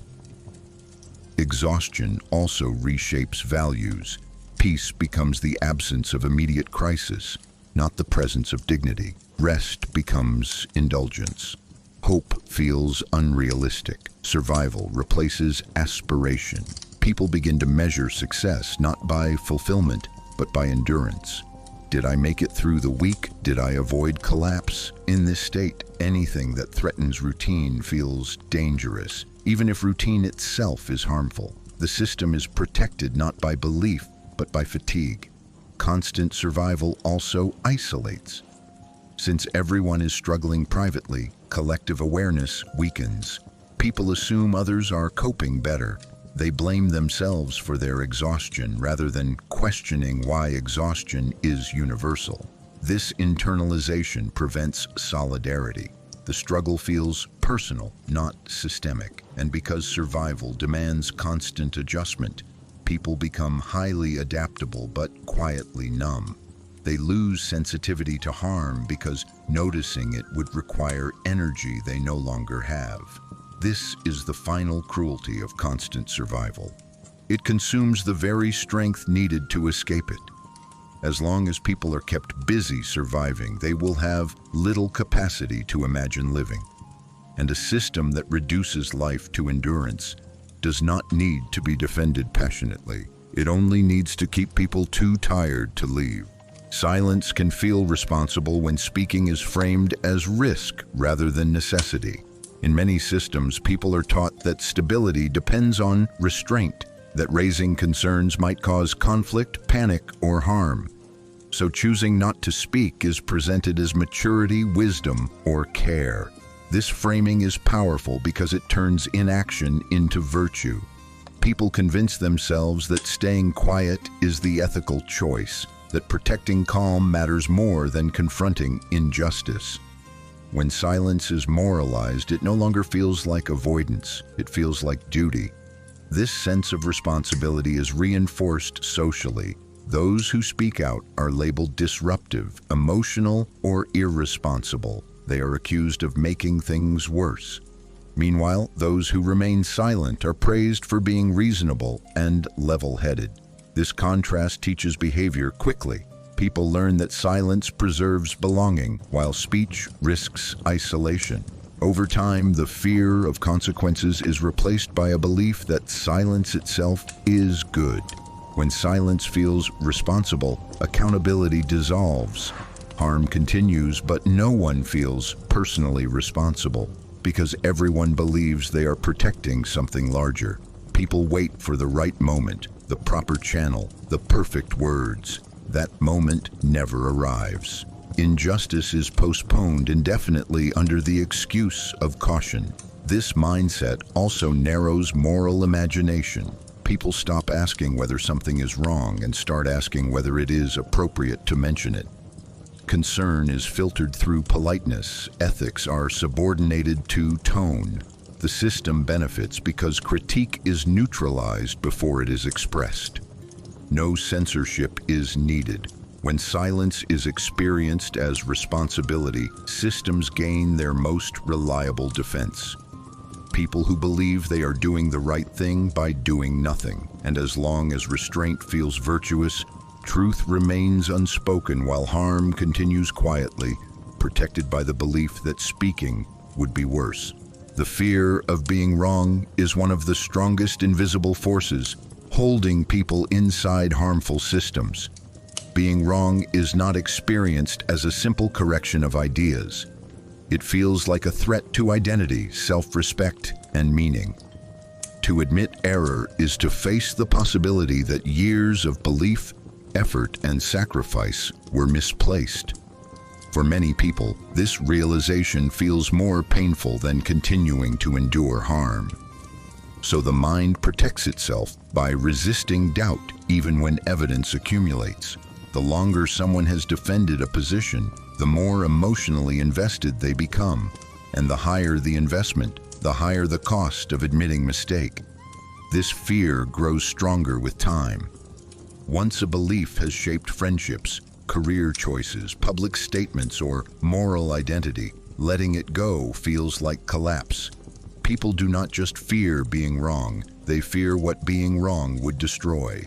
Exhaustion also reshapes values. Peace becomes the absence of immediate crisis, not the presence of dignity. Rest becomes indulgence. Hope feels unrealistic. Survival replaces aspiration. People begin to measure success not by fulfillment, but by endurance. Did I make it through the week? Did I avoid collapse? In this state, anything that threatens routine feels dangerous, even if routine itself is harmful. The system is protected not by belief, but by fatigue. Constant survival also isolates. Since everyone is struggling privately, collective awareness weakens. People assume others are coping better. They blame themselves for their exhaustion rather than questioning why exhaustion is universal. This internalization prevents solidarity. The struggle feels personal, not systemic. And because survival demands constant adjustment, people become highly adaptable but quietly numb. They lose sensitivity to harm because noticing it would require energy they no longer have. This is the final cruelty of constant survival. It consumes the very strength needed to escape it. As long as people are kept busy surviving, they will have little capacity to imagine living. And a system that reduces life to endurance does not need to be defended passionately. It only needs to keep people too tired to leave. Silence can feel responsible when speaking is framed as risk rather than necessity. In many systems, people are taught that stability depends on restraint, that raising concerns might cause conflict, panic, or harm. So choosing not to speak is presented as maturity, wisdom, or care. This framing is powerful because it turns inaction into virtue. People convince themselves that staying quiet is the ethical choice, that protecting calm matters more than confronting injustice. When silence is moralized, it no longer feels like avoidance, it feels like duty. This sense of responsibility is reinforced socially. Those who speak out are labeled disruptive, emotional, or irresponsible. They are accused of making things worse. Meanwhile, those who remain silent are praised for being reasonable and level-headed. This contrast teaches behavior quickly. People learn that silence preserves belonging, while speech risks isolation. Over time, the fear of consequences is replaced by a belief that silence itself is good. When silence feels responsible, accountability dissolves. Harm continues, but no one feels personally responsible because everyone believes they are protecting something larger. People wait for the right moment, the proper channel, the perfect words. That moment never arrives. Injustice is postponed indefinitely under the excuse of caution. This mindset also narrows moral imagination. People stop asking whether something is wrong and start asking whether it is appropriate to mention it. Concern is filtered through politeness. Ethics are subordinated to tone. The system benefits because critique is neutralized before it is expressed. No censorship is needed. When silence is experienced as responsibility, systems gain their most reliable defense. People who believe they are doing the right thing by doing nothing. And as long as restraint feels virtuous, truth remains unspoken while harm continues quietly, protected by the belief that speaking would be worse. The fear of being wrong is one of the strongest invisible forces holding people inside harmful systems. Being wrong is not experienced as a simple correction of ideas. It feels like a threat to identity, self-respect, and meaning. To admit error is to face the possibility that years of belief, effort, and sacrifice were misplaced. For many people, this realization feels more painful than continuing to endure harm. So the mind protects itself by resisting doubt even when evidence accumulates. The longer someone has defended a position, the more emotionally invested they become. And the higher the investment, the higher the cost of admitting mistake. This fear grows stronger with time. Once a belief has shaped friendships, career choices, public statements, or moral identity, letting it go feels like collapse. People do not just fear being wrong, they fear what being wrong would destroy.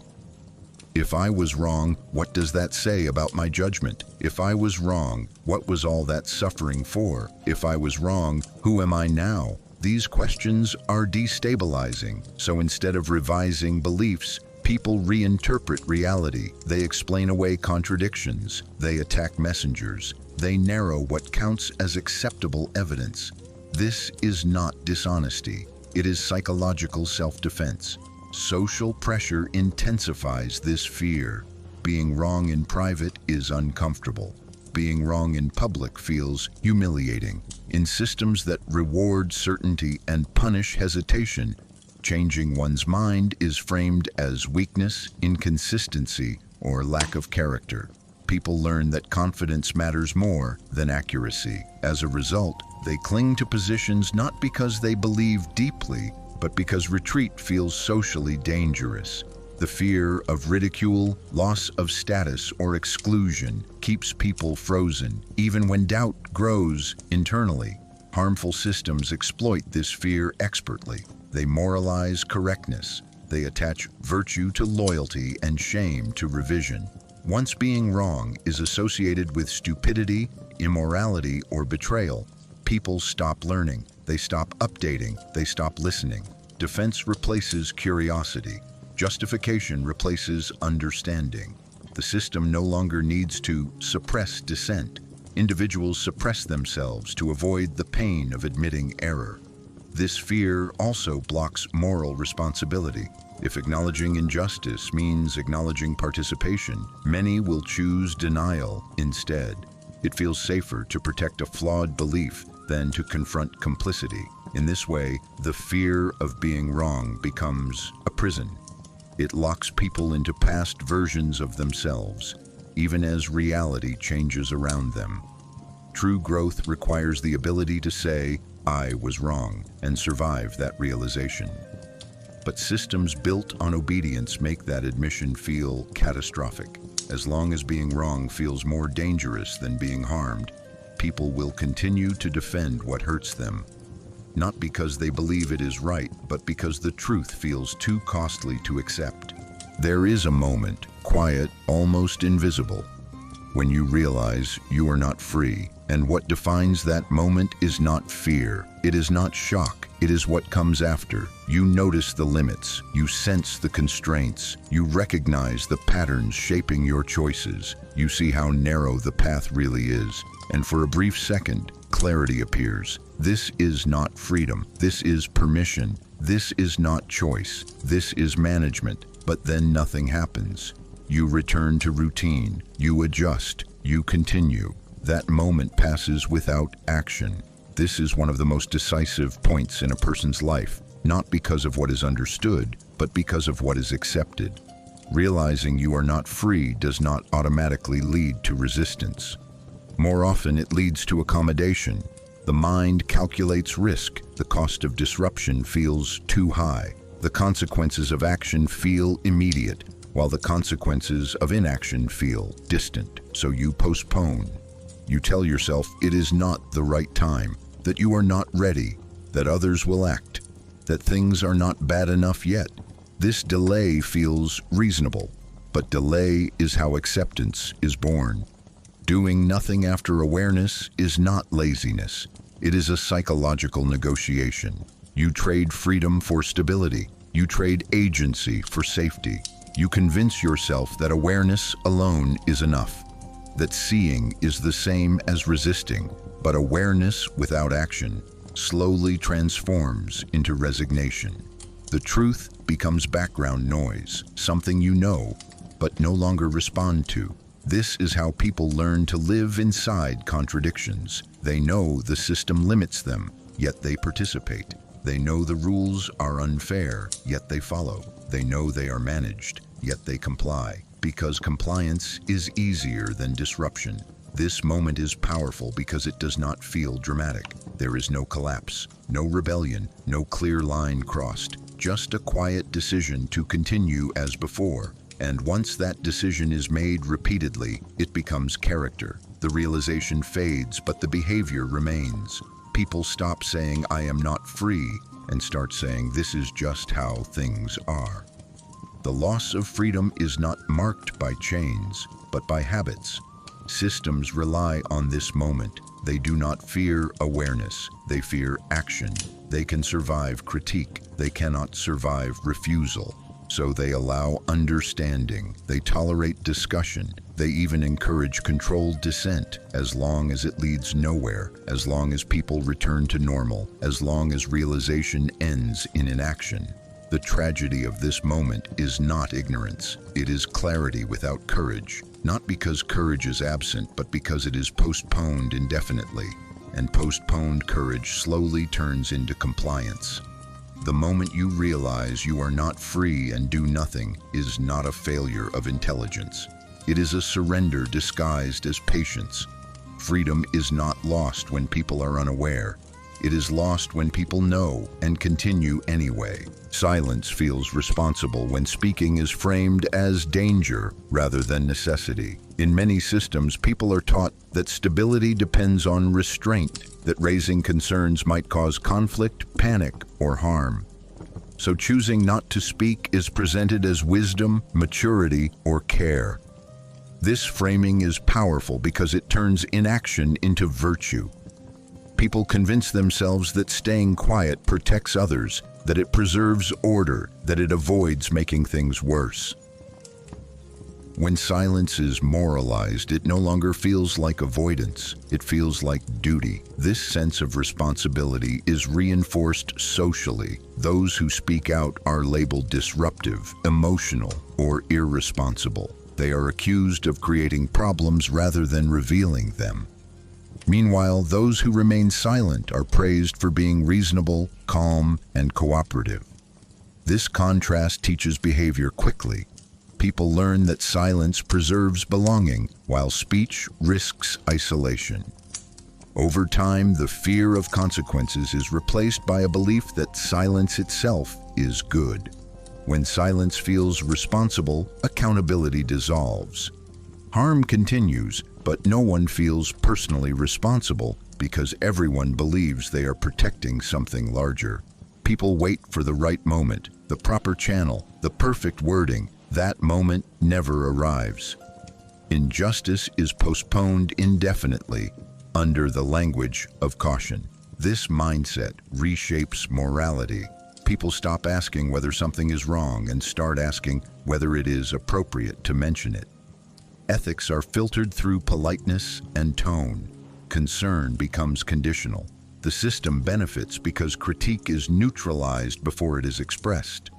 If I was wrong, what does that say about my judgment? If I was wrong, what was all that suffering for? If I was wrong, who am I now? These questions are destabilizing, so instead of revising beliefs, people reinterpret reality. They explain away contradictions. They attack messengers. They narrow what counts as acceptable evidence. This is not dishonesty. It is psychological self-defense. Social pressure intensifies this fear. Being wrong in private is uncomfortable. Being wrong in public feels humiliating. In systems that reward certainty and punish hesitation, changing one's mind is framed as weakness, inconsistency, or lack of character. People learn that confidence matters more than accuracy. As a result, they cling to positions not because they believe deeply, but because retreat feels socially dangerous. The fear of ridicule, loss of status, or exclusion keeps people frozen, even when doubt grows internally. Harmful systems exploit this fear expertly. They moralize correctness. They attach virtue to loyalty and shame to revision. Once being wrong is associated with stupidity, immorality, or betrayal, people stop learning. They stop updating. They stop listening. Defense replaces curiosity. Justification replaces understanding. The system no longer needs to suppress dissent. Individuals suppress themselves to avoid the pain of admitting error. This fear also blocks moral responsibility. If acknowledging injustice means acknowledging participation, many will choose denial instead. It feels safer to protect a flawed belief than to confront complicity. In this way, the fear of being wrong becomes a prison. It locks people into past versions of themselves, even as reality changes around them. True growth requires the ability to say, "I was wrong," and survive that realization. But systems built on obedience make that admission feel catastrophic. As long as being wrong feels more dangerous than being harmed, people will continue to defend what hurts them. Not because they believe it is right, but because the truth feels too costly to accept. There is a moment, quiet, almost invisible, when you realize you are not free. And what defines that moment is not fear. It is not shock. It is what comes after. You notice the limits. You sense the constraints. You recognize the patterns shaping your choices. You see how narrow the path really is. And for a brief second, clarity appears. This is not freedom. This is permission. This is not choice. This is management. But then nothing happens. You return to routine. You adjust. You continue. That moment passes without action. This is one of the most decisive points in a person's life, not because of what is understood, but because of what is accepted. Realizing you are not free does not automatically lead to resistance. More often, it leads to accommodation. The mind calculates risk. The cost of disruption feels too high. The consequences of action feel immediate, while the consequences of inaction feel distant. So you postpone. You tell yourself it is not the right time, that you are not ready, that others will act, that things are not bad enough yet. This delay feels reasonable, but delay is how acceptance is born. Doing nothing after awareness is not laziness. It is a psychological negotiation. You trade freedom for stability. You trade agency for safety. You convince yourself that awareness alone is enough, that seeing is the same as resisting, but awareness without action slowly transforms into resignation. The truth becomes background noise, something you know, but no longer respond to. This is how people learn to live inside contradictions. They know the system limits them, yet they participate. They know the rules are unfair, yet they follow. They know they are managed, yet they comply, because compliance is easier than disruption. This moment is powerful because it does not feel dramatic. There is no collapse, no rebellion, no clear line crossed, just a quiet decision to continue as before. And once that decision is made repeatedly, it becomes character. The realization fades, but the behavior remains. People stop saying, "I am not free," and start saying, "This is just how things are." The loss of freedom is not marked by chains, but by habits. Systems rely on this moment. They do not fear awareness. They fear action. They can survive critique. They cannot survive refusal. So they allow understanding. They tolerate discussion. They even encourage controlled dissent, as long as it leads nowhere, as long as people return to normal, as long as realization ends in inaction. The tragedy of this moment is not ignorance. It is clarity without courage. Not because courage is absent, but because it is postponed indefinitely. And postponed courage slowly turns into compliance. The moment you realize you are not free and do nothing is not a failure of intelligence. It is a surrender disguised as patience. Freedom is not lost when people are unaware. It is lost when people know and continue anyway. Silence feels responsible when speaking is framed as danger rather than necessity. In many systems, people are taught that stability depends on restraint, that raising concerns might cause conflict, panic, or harm. So choosing not to speak is presented as wisdom, maturity, or care. This framing is powerful because it turns inaction into virtue. People convince themselves that staying quiet protects others, that it preserves order, that it avoids making things worse. When silence is moralized, it no longer feels like avoidance. It feels like duty. This sense of responsibility is reinforced socially. Those who speak out are labeled disruptive, emotional, or irresponsible. They are accused of creating problems rather than revealing them. Meanwhile, those who remain silent are praised for being reasonable, calm, and cooperative. This contrast teaches behavior quickly. People learn that silence preserves belonging, while speech risks isolation. Over time, the fear of consequences is replaced by a belief that silence itself is good. When silence feels responsible, accountability dissolves. Harm continues, but no one feels personally responsible because everyone believes they are protecting something larger. People wait for the right moment, the proper channel, the perfect wording. That moment never arrives. Injustice is postponed indefinitely under the language of caution. This mindset reshapes morality. People stop asking whether something is wrong and start asking whether it is appropriate to mention it. Ethics are filtered through politeness and tone. Concern becomes conditional. The system benefits because critique is neutralized before it is expressed.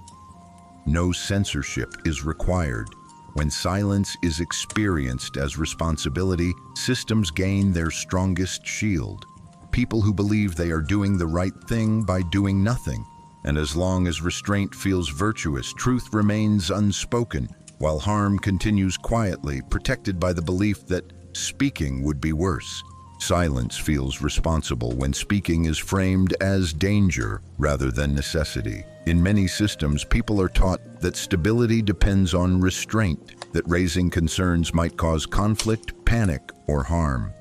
No censorship is required. When silence is experienced as responsibility, systems gain their strongest shield. People who believe they are doing the right thing by doing nothing. And as long as restraint feels virtuous, truth remains unspoken, while harm continues quietly, protected by the belief that speaking would be worse. Silence feels responsible when speaking is framed as danger rather than necessity. In many systems, people are taught that stability depends on restraint, that raising concerns might cause conflict, panic, or harm.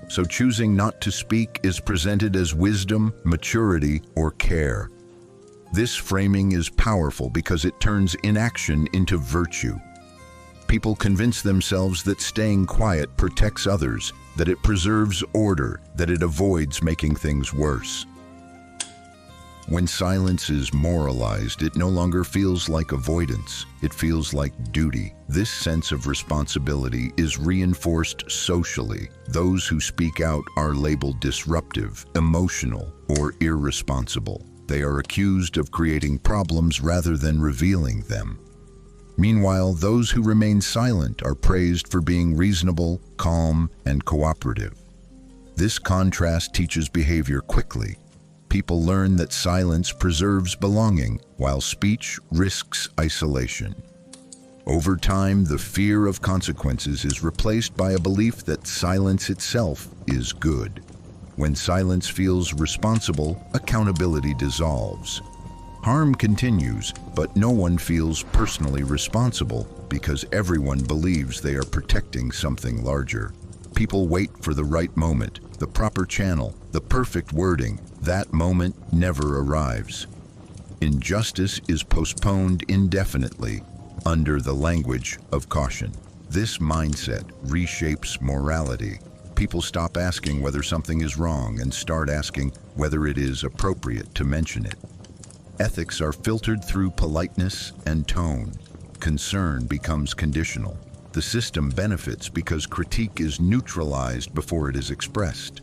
So choosing not to speak is presented as wisdom, maturity, or care. This framing is powerful because it turns inaction into virtue. People convince themselves that staying quiet protects others, that it preserves order, that it avoids making things worse. When silence is moralized, it no longer feels like avoidance. It feels like duty. This sense of responsibility is reinforced socially. Those who speak out are labeled disruptive, emotional, or irresponsible. They are accused of creating problems rather than revealing them. Meanwhile, those who remain silent are praised for being reasonable, calm, and cooperative. This contrast teaches behavior quickly. People learn that silence preserves belonging, while speech risks isolation. Over time, the fear of consequences is replaced by a belief that silence itself is good. When silence feels responsible, accountability dissolves. Harm continues, but no one feels personally responsible because everyone believes they are protecting something larger. People wait for the right moment, the proper channel, the perfect wording. That moment never arrives. Injustice is postponed indefinitely under the language of caution. This mindset reshapes morality. People stop asking whether something is wrong and start asking whether it is appropriate to mention it. Ethics are filtered through politeness and tone. Concern becomes conditional. The system benefits because critique is neutralized before it is expressed.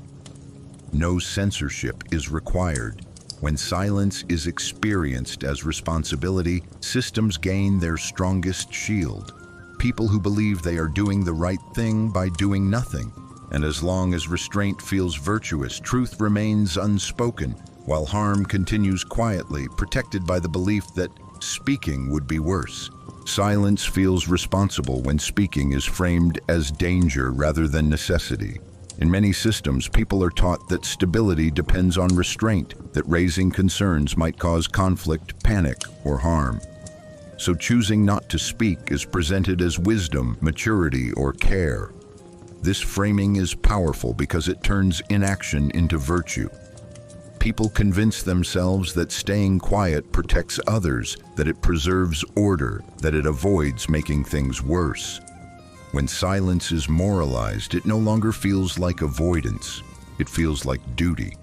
No censorship is required. When silence is experienced as responsibility, systems gain their strongest shield. People who believe they are doing the right thing by doing nothing. And as long as restraint feels virtuous, truth remains unspoken, while harm continues quietly, protected by the belief that speaking would be worse. Silence feels responsible when speaking is framed as danger rather than necessity. In many systems, people are taught that stability depends on restraint, that raising concerns might cause conflict, panic, or harm. So choosing not to speak is presented as wisdom, maturity, or care. This framing is powerful because it turns inaction into virtue. People convince themselves that staying quiet protects others, that it preserves order, that it avoids making things worse. When silence is moralized, it no longer feels like avoidance. It feels like duty.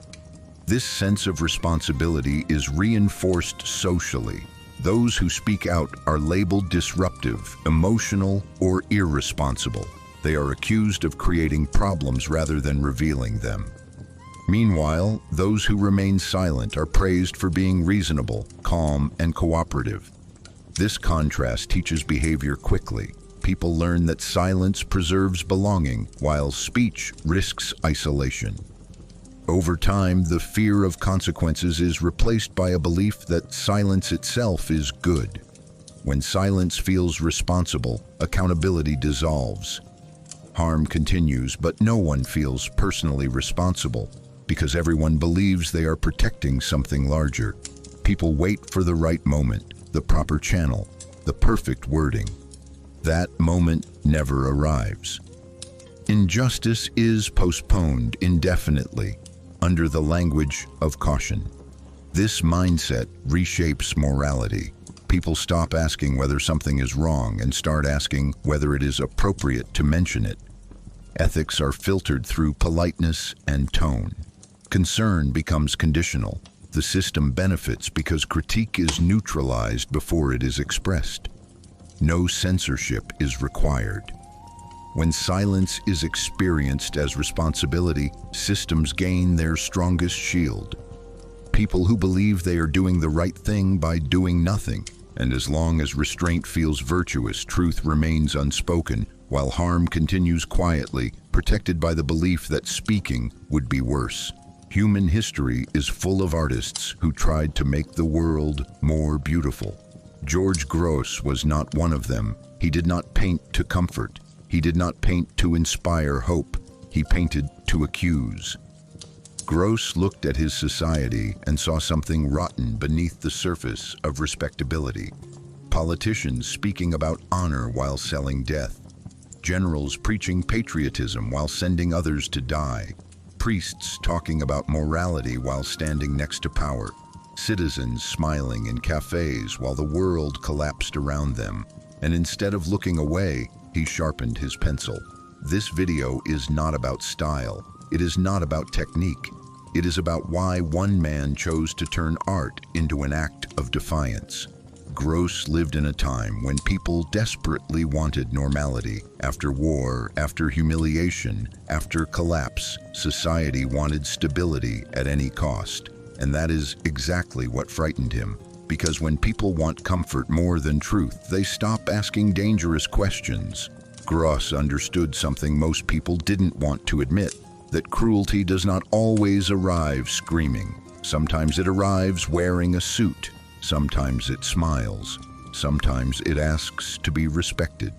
This sense of responsibility is reinforced socially. Those who speak out are labeled disruptive, emotional, or irresponsible. They are accused of creating problems rather than revealing them. Meanwhile, those who remain silent are praised for being reasonable, calm, and cooperative. This contrast teaches behavior quickly. People learn that silence preserves belonging, while speech risks isolation. Over time, the fear of consequences is replaced by a belief that silence itself is good. When silence feels responsible, accountability dissolves. Harm continues, but no one feels personally responsible because everyone believes they are protecting something larger. People wait for the right moment, the proper channel, the perfect wording. That moment never arrives. Injustice is postponed indefinitely under the language of caution. This mindset reshapes morality. People stop asking whether something is wrong and start asking whether it is appropriate to mention it. Ethics are filtered through politeness and tone. Concern becomes conditional. The system benefits because critique is neutralized before it is expressed. No censorship is required. When silence is experienced as responsibility, systems gain their strongest shield. People who believe they are doing the right thing by doing nothing, and as long as restraint feels virtuous, truth remains unspoken, while harm continues quietly, protected by the belief that speaking would be worse. Human history is full of artists who tried to make the world more beautiful. George Grosz was not one of them. He did not paint to comfort. He did not paint to inspire hope. He painted to accuse. Grosz looked at his society and saw something rotten beneath the surface of respectability. Politicians speaking about honor while selling death. Generals preaching patriotism while sending others to die. Priests talking about morality while standing next to power. Citizens smiling in cafes while the world collapsed around them. And instead of looking away, he sharpened his pencil. This video is not about style. It is not about technique. It is about why one man chose to turn art into an act of defiance. Grosz lived in a time when people desperately wanted normality. After war, after humiliation, after collapse, society wanted stability at any cost. And that is exactly what frightened him. because when people want comfort more than truth, they stop asking dangerous questions. Gross understood something most people didn't want to admit, that cruelty does not always arrive screaming. Sometimes it arrives wearing a suit. Sometimes it smiles. Sometimes it asks to be respected.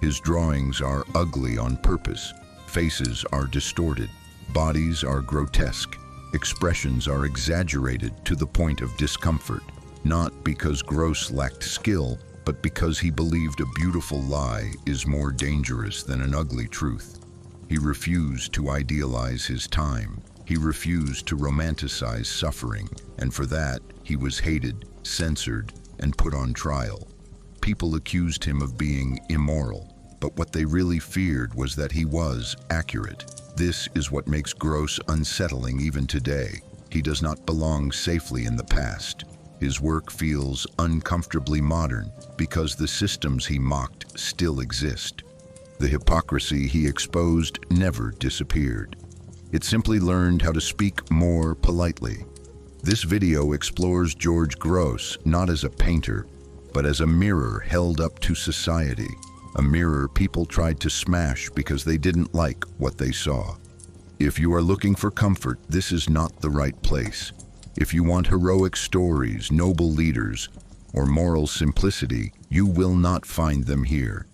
His drawings are ugly on purpose. Faces are distorted. Bodies are grotesque. Expressions are exaggerated to the point of discomfort, not because Gross lacked skill, but because he believed a beautiful lie is more dangerous than an ugly truth. He refused to idealize his time. He refused to romanticize suffering, and for that, he was hated, censored, and put on trial. People accused him of being immoral, but what they really feared was that he was accurate. This is what makes Gross unsettling even today. He does not belong safely in the past. His work feels uncomfortably modern because the systems he mocked still exist. The hypocrisy he exposed never disappeared. It simply learned how to speak more politely. This video explores George Gross not as a painter, but as a mirror held up to society. A mirror people tried to smash because they didn't like what they saw. If you are looking for comfort, this is not the right place. If you want heroic stories, noble leaders, or moral simplicity, you will not find them here.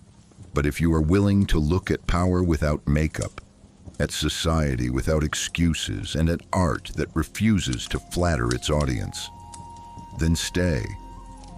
But if you are willing to look at power without makeup, at society without excuses, and at art that refuses to flatter its audience, then stay.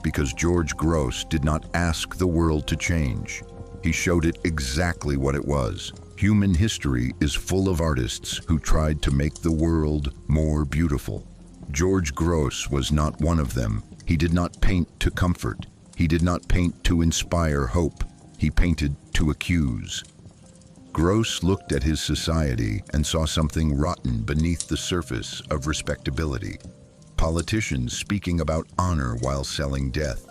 Because George Gross did not ask the world to change. He showed it exactly what it was. Human history is full of artists who tried to make the world more beautiful. George Gross was not one of them. He did not paint to comfort. He did not paint to inspire hope. He painted to accuse. Gross looked at his society and saw something rotten beneath the surface of respectability. Politicians speaking about honor while selling death.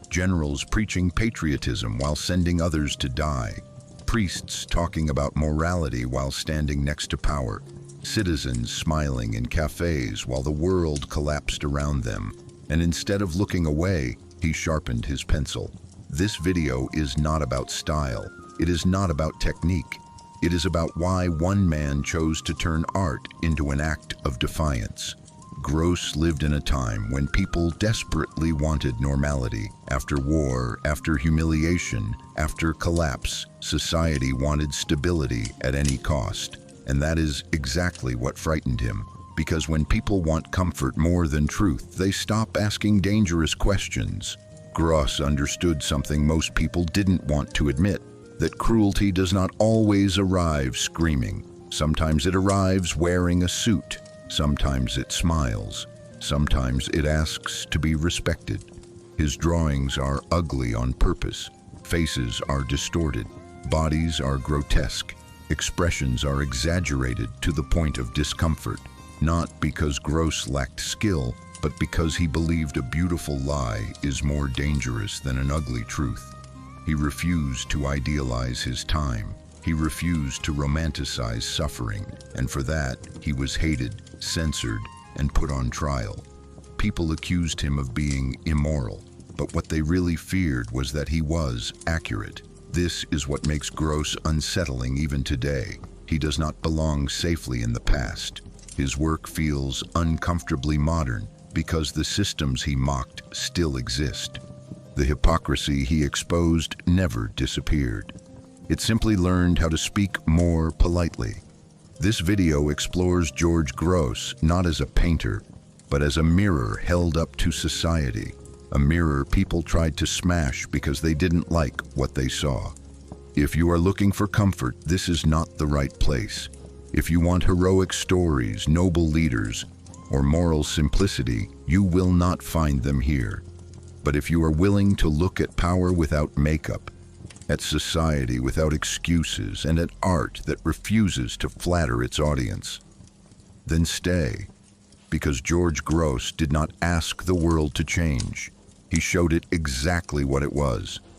Generals preaching patriotism while sending others to die. Priests talking about morality while standing next to power. Citizens smiling in cafes while the world collapsed around them. And instead of looking away, he sharpened his pencil. This video is not about style. It is not about technique. It is about why one man chose to turn art into an act of defiance. Gross lived in a time when people desperately wanted normality. After war, after humiliation, after collapse, society wanted stability at any cost. And that is exactly what frightened him. Because when people want comfort more than truth, they stop asking dangerous questions. Gross understood something most people didn't want to admit, that cruelty does not always arrive screaming. Sometimes it arrives wearing a suit. Sometimes it smiles. Sometimes it asks to be respected. His drawings are ugly on purpose. Faces are distorted. Bodies are grotesque. Expressions are exaggerated to the point of discomfort, not because Gross lacked skill, but because he believed a beautiful lie is more dangerous than an ugly truth. He refused to idealize his time. He refused to romanticize suffering, and for that, he was hated, censored, and put on trial. People accused him of being immoral, but what they really feared was that he was accurate. This is what makes Gross unsettling even today. He does not belong safely in the past. His work feels uncomfortably modern because the systems he mocked still exist. The hypocrisy he exposed never disappeared. It simply learned how to speak more politely. This video explores George Gross not as a painter, but as a mirror held up to society. A mirror people tried to smash because they didn't like what they saw. If you are looking for comfort, this is not the right place. If you want heroic stories, noble leaders, or moral simplicity, you will not find them here. But if you are willing to look at power without makeup, at society without excuses, and at art that refuses to flatter its audience, then stay. Because George Gross did not ask the world to change. He showed it exactly what it was.